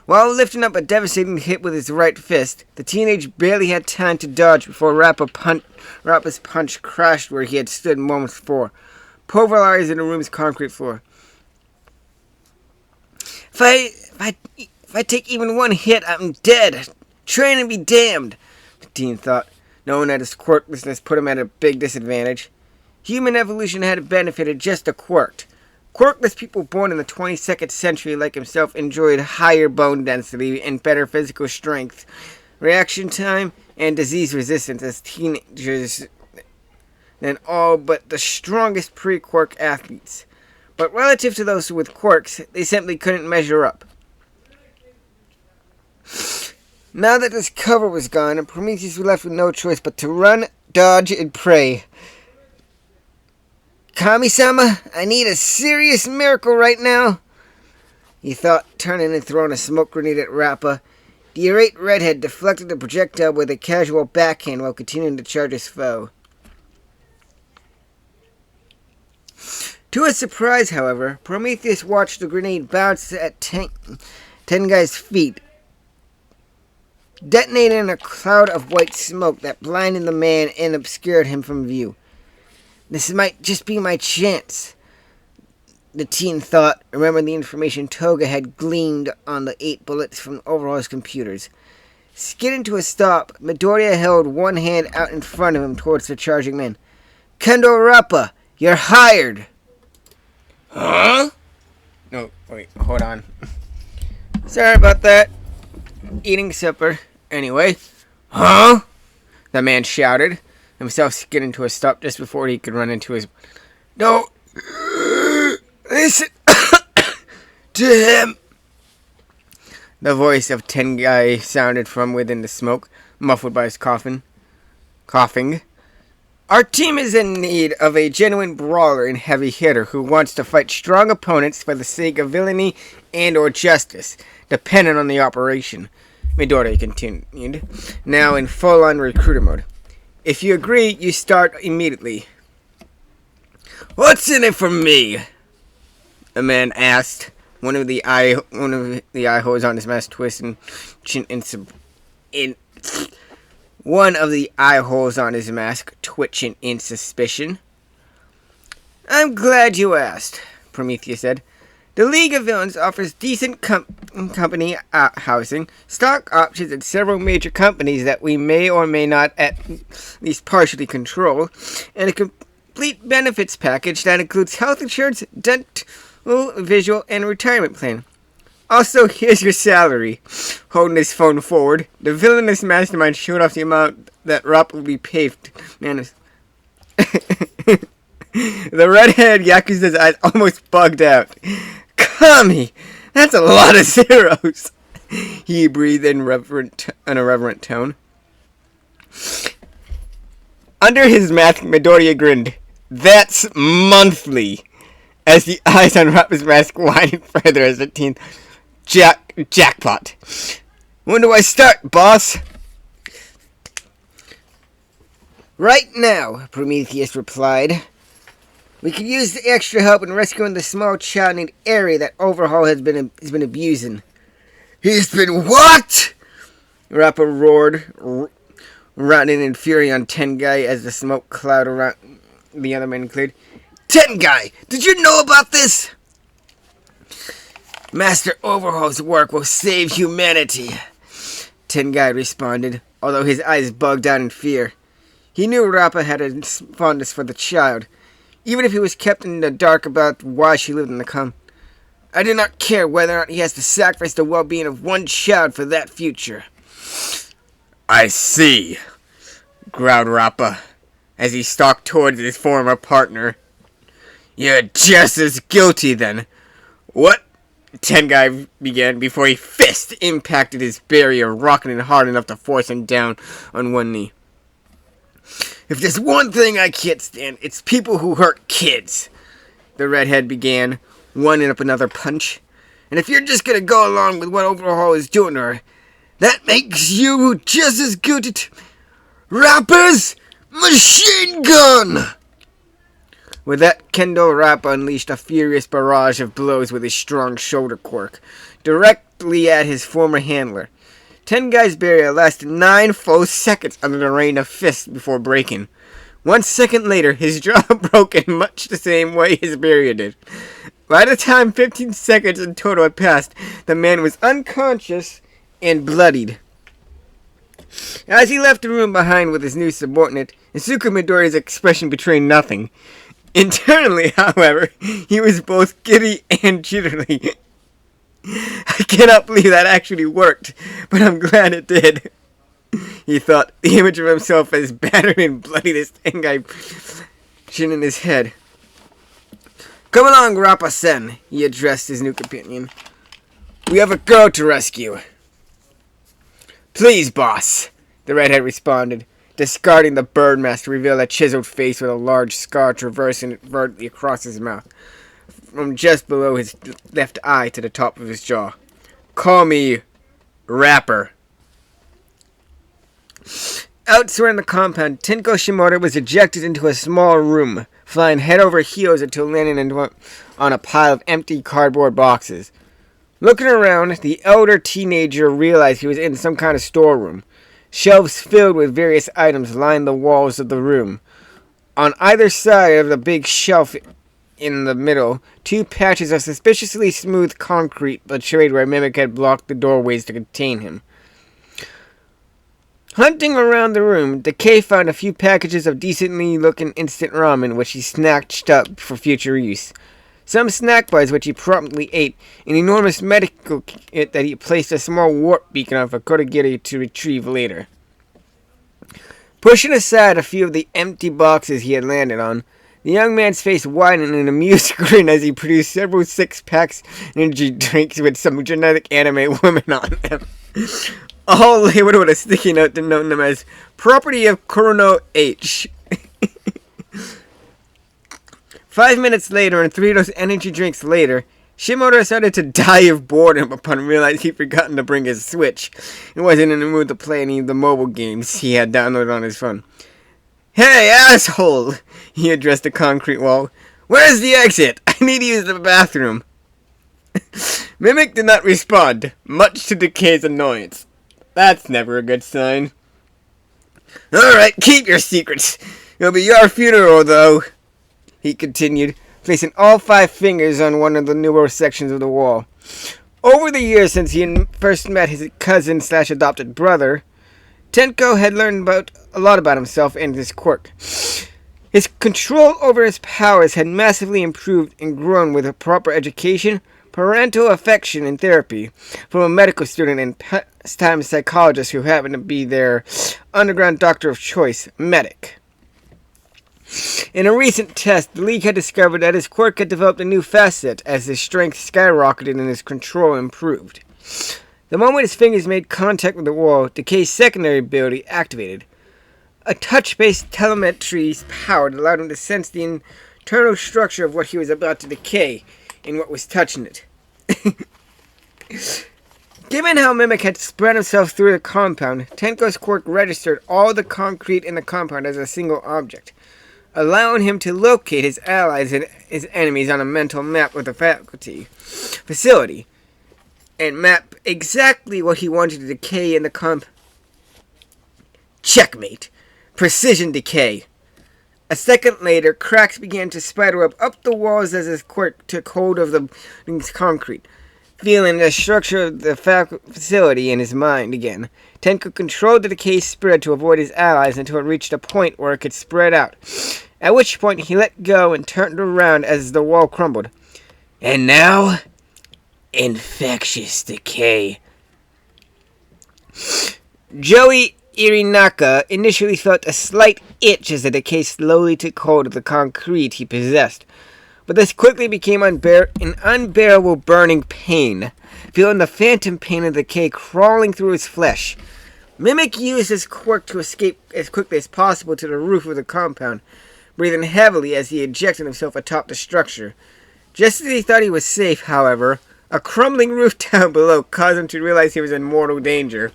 While lifting up a devastating hit with his right fist, the teenager barely had time to dodge before Rappa's punch crashed where he had stood moments before, pulverizing the room's concrete floor. If I take even one hit, I'm dead. Training be damned," the teen thought, knowing that his quirklessness put him at a big disadvantage. Human evolution had benefited just a quirk. Quirkless people born in the 22nd century like himself enjoyed higher bone density and better physical strength, reaction time, and disease resistance as teenagers than all but the strongest pre-quirk athletes. But relative to those with quirks, they simply couldn't measure up. Now that this cover was gone, Prometheus was left with no choice but to run, dodge, and pray. "Kami-sama, I need a serious miracle right now," he thought, turning and throwing a smoke grenade at Rappa. The irate redhead deflected the projectile with a casual backhand while continuing to charge his foe. To his surprise, however, Prometheus watched the grenade bounce at Tengai's feet, detonating in a cloud of white smoke that blinded the man and obscured him from view. "This might just be my chance," the teen thought, remembering the information Toga had gleaned on the 8 bullets from Overhaul's computers. Skidding to a stop, Midoriya held one hand out in front of him towards the charging man. "Kendo Rappa, you're hired!" "Huh?" No, wait, hold on. Sorry about that. Eating supper. Anyway. "Huh?" the man shouted, himself skidding to a stop just before he could run into his... "Don't listen to him!" The voice of Tengai sounded from within the smoke, muffled by his coughing. "Our team is in need of a genuine brawler and heavy hitter who wants to fight strong opponents for the sake of villainy and or justice, depending on the operation," Midoriya continued, now in full-on recruiter mode. "If you agree, you start immediately." "What's in it for me?" the man asked, one of the eye holes on his mask twisting one of the eye holes on his mask twitching in suspicion. "I'm glad you asked," Prometheus said. The League of Villains offers decent company housing, stock options, and several major companies that we may or may not at least partially control, and a complete benefits package that includes health insurance, dental, visual, and retirement plan. Also, here's your salary. Holding his phone forward, the villainous mastermind showed off the amount that Rop will be paid. Man, the red-haired Yakuza's eyes almost bugged out. Kami! That's a lot of zeros! He breathed in a reverent tone. Under his mask, Midoriya grinned. That's monthly! As the eyes on Rappa's mask widened further as the teen... Jackpot! When do I start, boss? Right now, Prometheus replied. We could use the extra help in rescuing the small child named Eri that Overhaul has been abusing. He's been what? Rappa roared, running in fury on Tengai as the smoke cloud around the other men cleared. Tengai, did you know about this? Master Overhaul's work will save humanity, Tengai responded, although his eyes bugged out in fear. He knew Rappa had a fondness for the child, even if he was kept in the dark about why she lived in the camp. I do not care whether or not he has to sacrifice the well-being of one child for that future. I see, growled Rappa, as he stalked towards his former partner. You're just as guilty, then. What? Tengai began before a fist impacted his barrier, rocking it hard enough to force him down on one knee. If there's one thing I can't stand, it's people who hurt kids, the redhead began, winding up another punch. And if you're just gonna go along with what Overhaul is doing to her, that makes you just as good at Rappa's machine gun! With that, Kendo Rappa unleashed a furious barrage of blows with his strong shoulder quirk, directly at his former handler. Tengai's barrier lasted 9 full seconds under the rain of fists before breaking. 1 second later, his jaw broke in much the same way his barrier did. By the time 15 seconds in total had passed, the man was unconscious and bloodied. As he left the room behind with his new subordinate, Izuku Midoriya's expression betrayed nothing. Internally, however, he was both giddy and jittery. I cannot believe that actually worked, but I'm glad it did. He thought, the image of himself as battered and bloody as Tengai chin in his head. Come along, Rappa-sen, he addressed his new companion. We have a girl to rescue. Please, boss, the redhead responded, discarding the bird mask to reveal a chiseled face with a large scar traversing it vertically across his mouth, from just below his left eye to the top of his jaw. Call me Rapper. Elsewhere in the compound, Tenko Shimoda was ejected into a small room, flying head over heels until landing on a pile of empty cardboard boxes. Looking around, the elder teenager realized he was in some kind of storeroom. Shelves filled with various items lined the walls of the room. On either side of the big shelf in the middle, 2 patches of suspiciously smooth concrete betrayed where Mimic had blocked the doorways to contain him. Hunting around the room, Decay found a few packages of decently-looking instant ramen, which he snatched up for future use. Some snack bars, which he promptly ate, an enormous medical kit that he placed a small warp beacon on for Kodagiri to retrieve later. Pushing aside a few of the empty boxes he had landed on, the young man's face widened in an amused grin as he produced several 6-packs energy drinks with some genetic anime women on them. All labeled with a sticky note denoting them as property of Kurono H. 5 minutes later, and 3 of those energy drinks later, Shimoda started to die of boredom upon realizing he'd forgotten to bring his Switch and wasn't in the mood to play any of the mobile games he had downloaded on his phone. Hey, asshole! He addressed the concrete wall. Where's the exit? I need to use the bathroom. Mimic did not respond, much to Decay's annoyance. That's never a good sign. Alright, keep your secrets. It'll be your funeral, though, he continued, placing all 5 fingers on one of the newer sections of the wall. Over the years since he first met his cousin/adopted brother, Tenko had learned a lot about himself and his quirk. His control over his powers had massively improved and grown with a proper education, parental affection, and therapy from a medical student and pastime psychologist who happened to be their underground doctor of choice, Medic. In a recent test, the League had discovered that his quirk had developed a new facet as his strength skyrocketed and his control improved. The moment his fingers made contact with the wall, Decay's secondary ability activated. A touch-based telemetry power that allowed him to sense the internal structure of what he was about to decay and what was touching it. Given how Mimic had spread himself through the compound, Tenko's quirk registered all the concrete in the compound as a single object, allowing him to locate his allies and his enemies on a mental map with a facility, and map exactly what he wanted to decay in the compound. Checkmate. Precision decay. A second later, cracks began to spider up the walls as his quirk took hold of the concrete. Feeling the structure of the facility in his mind again, Tenko controlled the decay spread to avoid his allies until it reached a point where it could spread out, at which point he let go and turned around as the wall crumbled. And now, infectious decay. Joey Irinaka initially felt a slight itch as the decay slowly took hold of the concrete he possessed, but this quickly became an unbearable burning pain, feeling the phantom pain of the decay crawling through his flesh. Mimic used his quirk to escape as quickly as possible to the roof of the compound, breathing heavily as he ejected himself atop the structure. Just as he thought he was safe, however, a crumbling roof down below caused him to realize he was in mortal danger.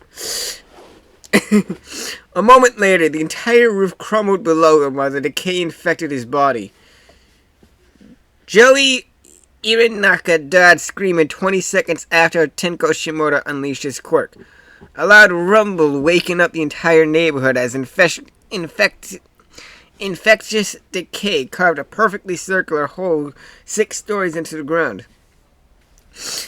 A moment later, the entire roof crumbled below him while the decay infected his body. Joey Irinaka died screaming 20 seconds after Tenko Shimoda unleashed his quirk. A loud rumble waking up the entire neighborhood as infectious decay carved a perfectly circular hole 6 stories into the ground.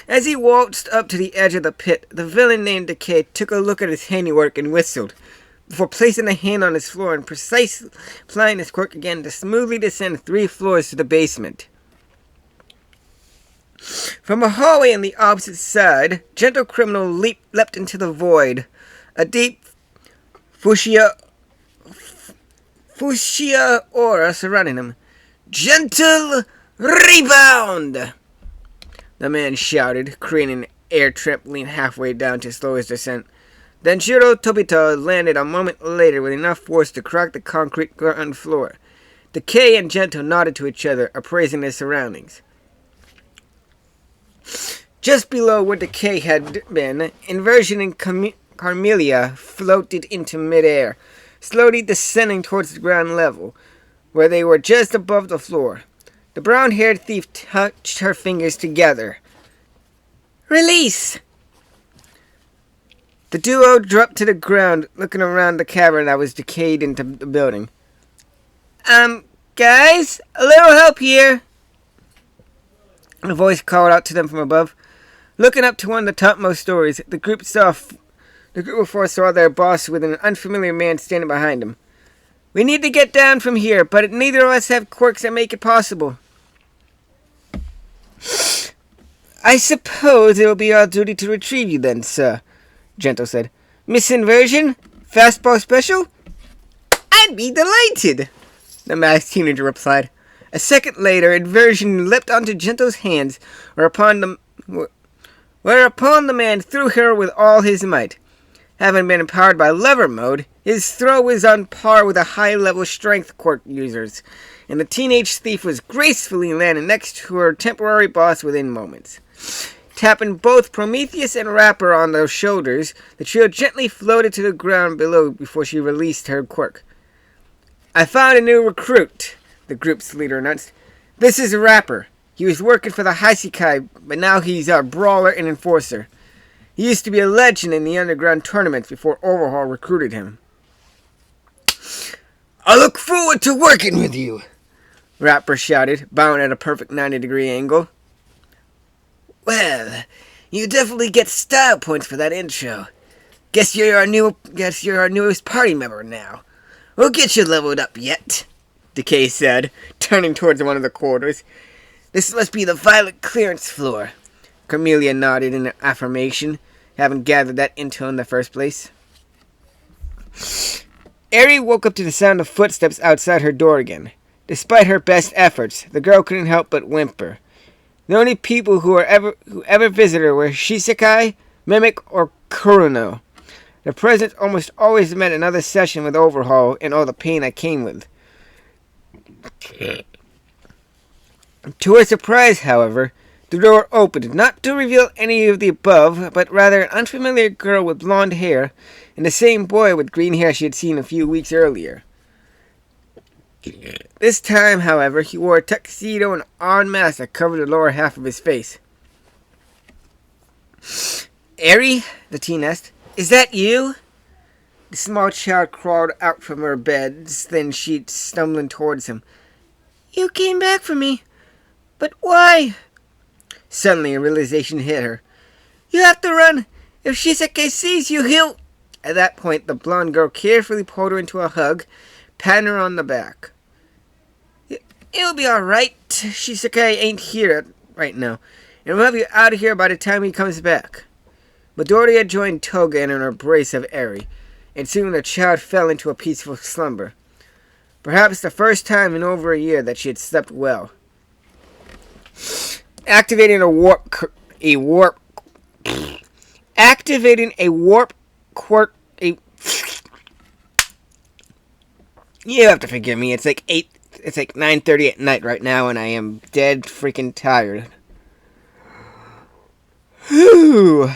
As he waltzed up to the edge of the pit, the villain named Decay took a look at his handiwork and whistled, before placing a hand on his floor and precisely applying his quirk again to smoothly descend 3 floors to the basement. From a hallway on the opposite side, Gentle Criminal leapt into the void. A deep fuchsia aura surrounding him. Gentle rebound! The man shouted, creating an air trampoline halfway down to slow his descent. Then Shiro Tobita landed a moment later with enough force to crack the concrete ground floor. Decay and Gentle nodded to each other, appraising their surroundings. Just below where Decay had been, Inversion and Carmelia floated into midair, slowly descending towards the ground level, where they were just above the floor. The brown-haired thief touched her fingers together. Release! The duo dropped to the ground, looking around the cavern that was decayed into the building. Guys? A little help here! A voice called out to them from above. Looking up to one of the topmost stories, the group of 4 saw their boss with an unfamiliar man standing behind him. We need to get down from here, but neither of us have quirks that make it possible. I suppose it will be our duty to retrieve you then, sir, Gentle said. Miss Inversion? Fastball special? I'd be delighted, the masked teenager replied. A second later, Inversion leapt onto Gentle's hands, whereupon the man threw her with all his might. Having been empowered by lever mode, his throw was on par with a high-level strength quirk users, and the teenage thief was gracefully landed next to her temporary boss within moments. Tapping both Prometheus and Rapper on their shoulders, the trio gently floated to the ground below before she released her quirk. I found a new recruit, the group's leader announced. This is Rapper. He was working for the Hasekai, but now he's our brawler and enforcer. He used to be a legend in the underground tournaments before Overhaul recruited him. I look forward to working with you, Rapper shouted, bowing at a perfect 90-degree angle. Well, you definitely get style points for that intro. Guess you're our newest party member now. We'll get you leveled up yet, Decay said, turning towards one of the quarters. This must be the violet clearance floor. Carmelia nodded in affirmation, having gathered that intel in the first place. Eri woke up to the sound of footsteps outside her door again. Despite her best efforts, the girl couldn't help but whimper. The only people who ever visited her were Shisekai, Mimic, or Kuruno. The presence almost always meant another session with Overhaul and all the pain that came with. To her surprise, however, the door opened, not to reveal any of the above, but rather an unfamiliar girl with blonde hair and the same boy with green hair she had seen a few weeks earlier. This time, however, he wore a tuxedo and odd mask that covered the lower half of his face. Eri, the teen asked, is that you? The small child crawled out from her bed's thin sheets, stumbling towards him. You came back for me. But why? Suddenly, a realization hit her. You have to run. If Shisake sees you, he'll... At that point, the blonde girl carefully pulled her into a hug, patting her on the back. It'll be alright. Shisake ain't here right now, and we'll have you out of here by the time he comes back. Midoriya joined Toga in an embrace of Eri, and soon the child fell into a peaceful slumber. Perhaps the first time in over a year that she had slept well. Activating a warp quirk. You have to forgive me. It's like 9:30 at night right now, and I am dead freaking tired. Whew.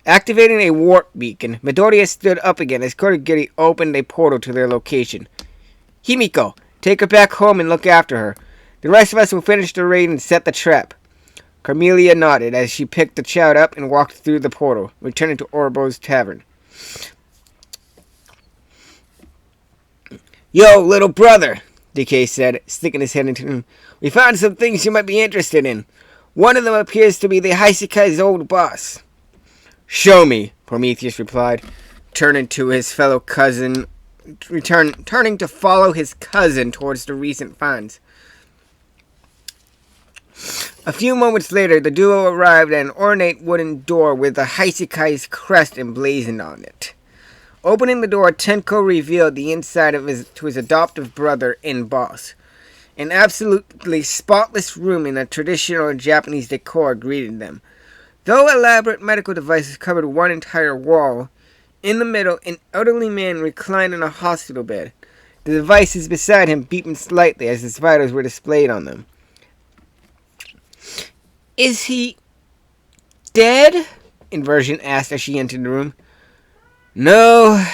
Activating a warp beacon, Midoriya stood up again as Kurogiri opened a portal to their location. Himiko, take her back home and look after her. The rest of us will finish the raid and set the trap. Carmelia nodded as she picked the child up and walked through the portal, returning to Orbo's tavern. Yo, little brother, Decay said, sticking his head into him. We found some things you might be interested in. One of them appears to be the Heisekai's old boss. Show me, Prometheus replied, turning to follow his cousin towards the recent finds. A few moments later, the duo arrived at an ornate wooden door with the Heisekai's crest emblazoned on it. Opening the door, Tenko revealed the inside to his adoptive brother and boss. An absolutely spotless room in a traditional Japanese decor greeted them. Though elaborate medical devices covered one entire wall, in the middle, an elderly man reclined on a hospital bed. The devices beside him beeping slightly as his vitals were displayed on them. Is he dead? Inversion asked as she entered the room. No,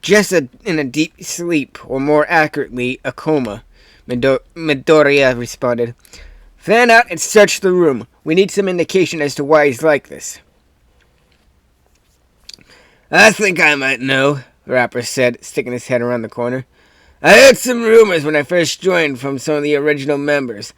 just in a deep sleep, or more accurately, a coma, Midoriya responded. Fan out and search the room. We need some indication as to why he's like this. I think I might know, the rapper said, sticking his head around the corner. I heard some rumors when I first joined from some of the original members.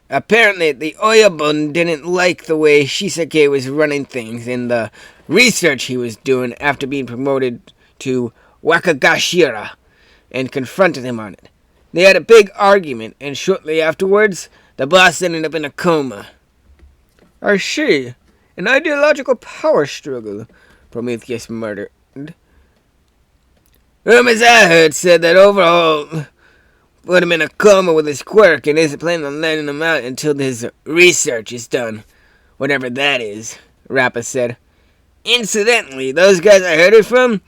Apparently, the Oyabun didn't like the way Shisake was running things and the research he was doing after being promoted to Wakagashira, and confronted him on it. They had a big argument, and shortly afterwards, the boss ended up in a coma. I see. An ideological power struggle, Prometheus muttered. Rumors I heard said that Overhaul put him in a coma with his quirk and isn't planning on letting him out until his research is done. Whatever that is, Rappa said. Incidentally, those guys I heard it from,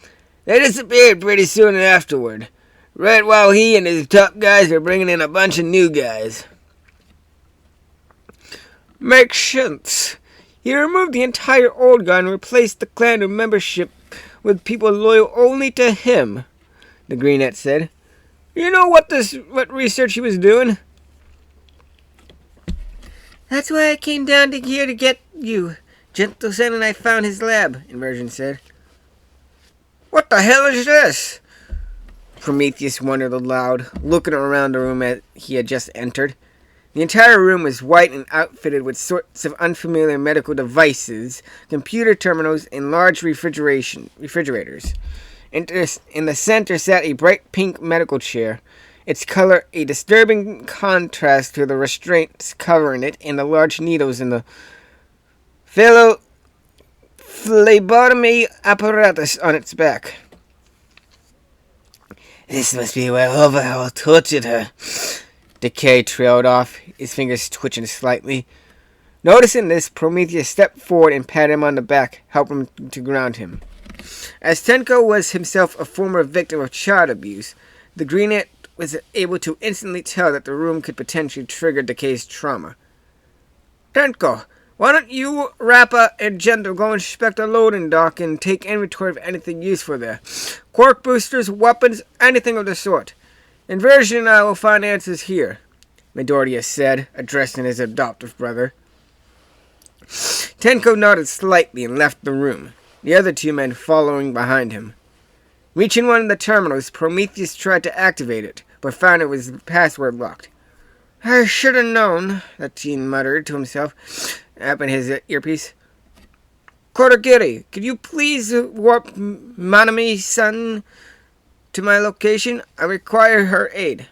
they disappeared pretty soon afterward. Right while he and his top guys were bringing in a bunch of new guys. Makes sense. He removed the entire old guard and replaced the clan of membership with people loyal only to him, the Greenette said. You know what research he was doing? That's why I came down here to get you. Gentle-Sen and I found his lab, Inversion said. What the hell is this? Prometheus wondered aloud, looking around the room as he had just entered. The entire room was white and outfitted with sorts of unfamiliar medical devices, computer terminals, and large refrigerators. In the center sat a bright pink medical chair, its color a disturbing contrast to the restraints covering it and the large needles in the phlebotomy apparatus on its back. This must be where Overhaul tortured her. Decay trailed off, his fingers twitching slightly. Noticing this, Prometheus stepped forward and patted him on the back, helping him to ground him. As Tenko was himself a former victim of child abuse, the Greenet was able to instantly tell that the room could potentially trigger Decay's trauma. Tenko, why don't you, Rappa, and Gendo go inspect the loading dock and take inventory of anything useful there? Quirk boosters, weapons, anything of the sort. Inversion and I will find answers here, Midoriya said, addressing his adoptive brother. Tenko nodded slightly and left the room, the other two men following behind him. Reaching one of the terminals, Prometheus tried to activate it, but found it was password locked. I should have known, the teen muttered to himself, tapping his earpiece. Kodagiri, could you please warp Manami-san to my location? I require her aid.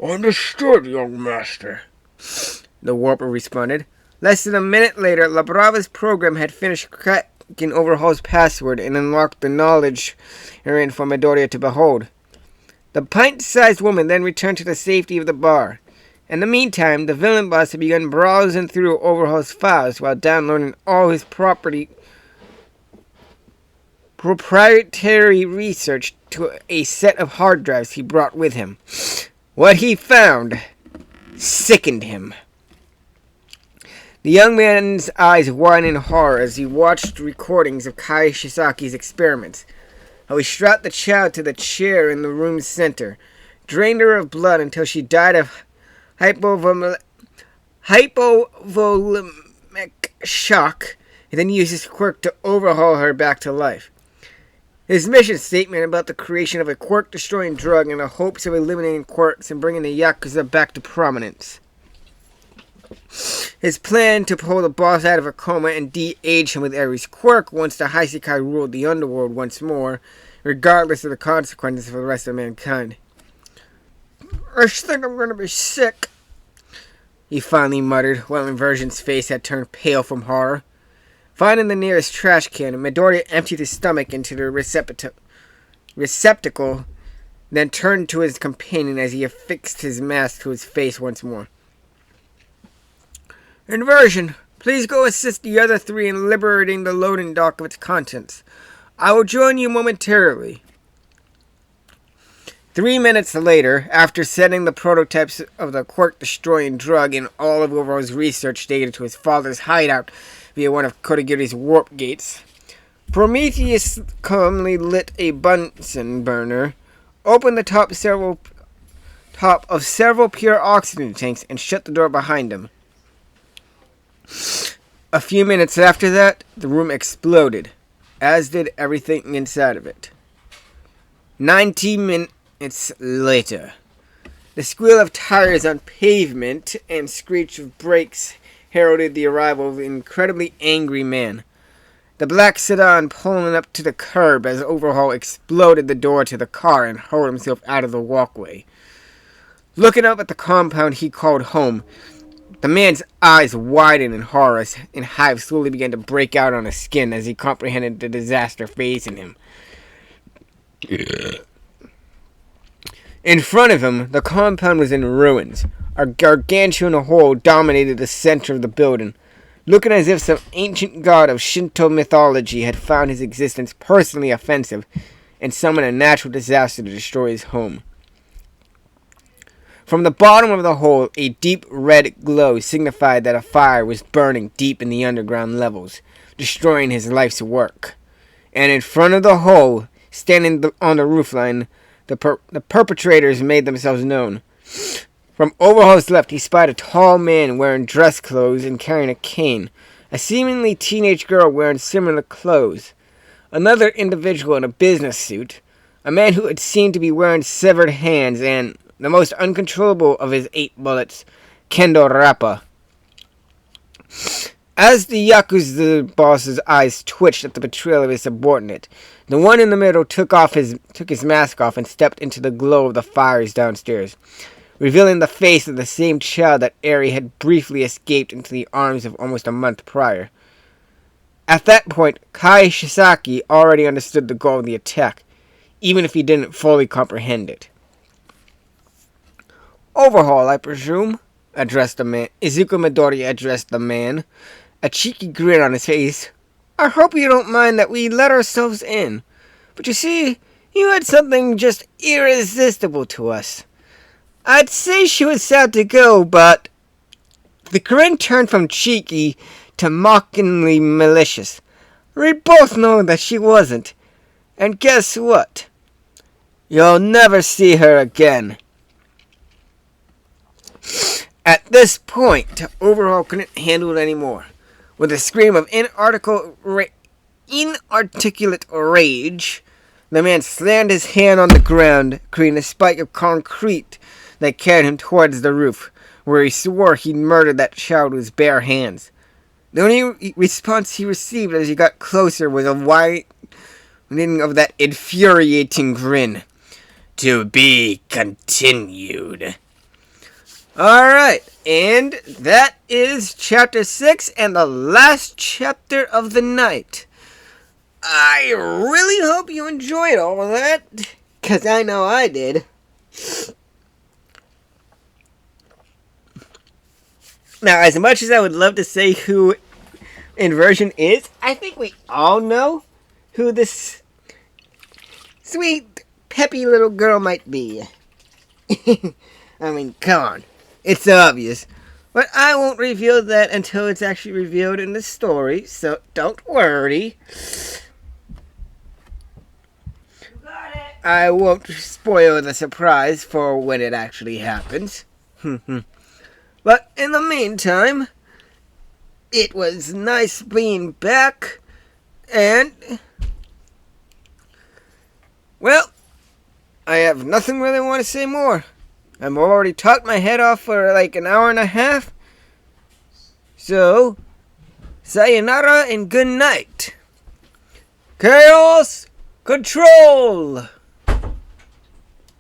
Understood, young master, the warper responded. Less than a minute later, La Brava's program had finished cracking Overhaul's password and unlocked the knowledge herein for Midoriya to behold. The pint-sized woman then returned to the safety of the bar. In the meantime, the villain boss had begun browsing through Overhaul's files while downloading all his proprietary research to a set of hard drives he brought with him. What he found sickened him. The young man's eyes widened in horror as he watched recordings of Kai Shisaki's experiments. How he strapped the child to the chair in the room's center, drained her of blood until she died of hypovolemic shock, and then used his quirk to overhaul her back to life. His mission statement about the creation of a quirk-destroying drug in the hopes of eliminating quirks and bringing the Yakuza back to prominence. His plan to pull the boss out of a coma and de-age him with Ares' quirk once the Hasekai ruled the underworld once more, regardless of the consequences for the rest of mankind. I think I'm going to be sick, he finally muttered, while Inversion's face had turned pale from horror. Finding the nearest trash can, Midoriya emptied his stomach into the receptacle, then turned to his companion as he affixed his mask to his face once more. Inversion, please go assist the other three in liberating the loading dock of its contents. I will join you momentarily. 3 minutes later, after sending the prototypes of the quirk-destroying drug and all of Overhaul's research data to his father's hideout via one of Kodagiri's warp gates, Prometheus calmly lit a Bunsen burner, opened the top of several pure oxygen tanks, and shut the door behind him. A few minutes after that, the room exploded, as did everything inside of it. 90 minutes later, the squeal of tires on pavement and screech of brakes heralded the arrival of an incredibly angry man. The black sedan pulling up to the curb as Overhaul exploded the door to the car and hurled himself out of the walkway. Looking up at the compound he called home, the man's eyes widened in horror and hives slowly began to break out on his skin as he comprehended the disaster facing him. In front of him, the compound was in ruins. A gargantuan hole dominated the center of the building, looking as if some ancient god of Shinto mythology had found his existence personally offensive and summoned a natural disaster to destroy his home. From the bottom of the hole, a deep red glow signified that a fire was burning deep in the underground levels, destroying his life's work. And in front of the hole, standing on the roofline, the perpetrators made themselves known. From Overhaul's left, he spied a tall man wearing dress clothes and carrying a cane, a seemingly teenage girl wearing similar clothes, another individual in a business suit, a man who had seemed to be wearing severed hands and the most uncontrollable of his 8 bullets, Kendo Rappa. As the Yakuza boss's eyes twitched at the betrayal of his subordinate, the one in the middle took his mask off and stepped into the glow of the fires downstairs, revealing the face of the same child that Eri had briefly escaped into the arms of almost a month prior. At that point, Kai Shisaki already understood the goal of the attack, even if he didn't fully comprehend it. "Overhaul, I presume?" addressed the man. Izuku Midori addressed the man, a cheeky grin on his face. "I hope you don't mind that we let ourselves in. But you see, you had something just irresistible to us. I'd say she was sad to go, but..." The grin turned from cheeky to mockingly malicious. "We both know that she wasn't. And guess what? You'll never see her again." At this point, Overhaul couldn't handle it anymore. With a scream of inarticulate rage, the man slammed his hand on the ground, creating a spike of concrete that carried him towards the roof, where he swore he'd murdered that child with his bare hands. The only response he received as he got closer was a widening of that infuriating grin. "To be continued." Alright, and that is chapter 6 and the last chapter of the night. I really hope you enjoyed all of that, because I know I did. Now, as much as I would love to say who Inversion is, I think we all know who this sweet, peppy little girl might be. I mean, come on. It's obvious. But I won't reveal that until it's actually revealed in the story, so don't worry. I won't spoil the surprise for when it actually happens. But in the meantime, it was nice being back, and, well, I have nothing really want to say more. I've already talked my head off for like an hour and a half. So, sayonara and good night. Chaos Control!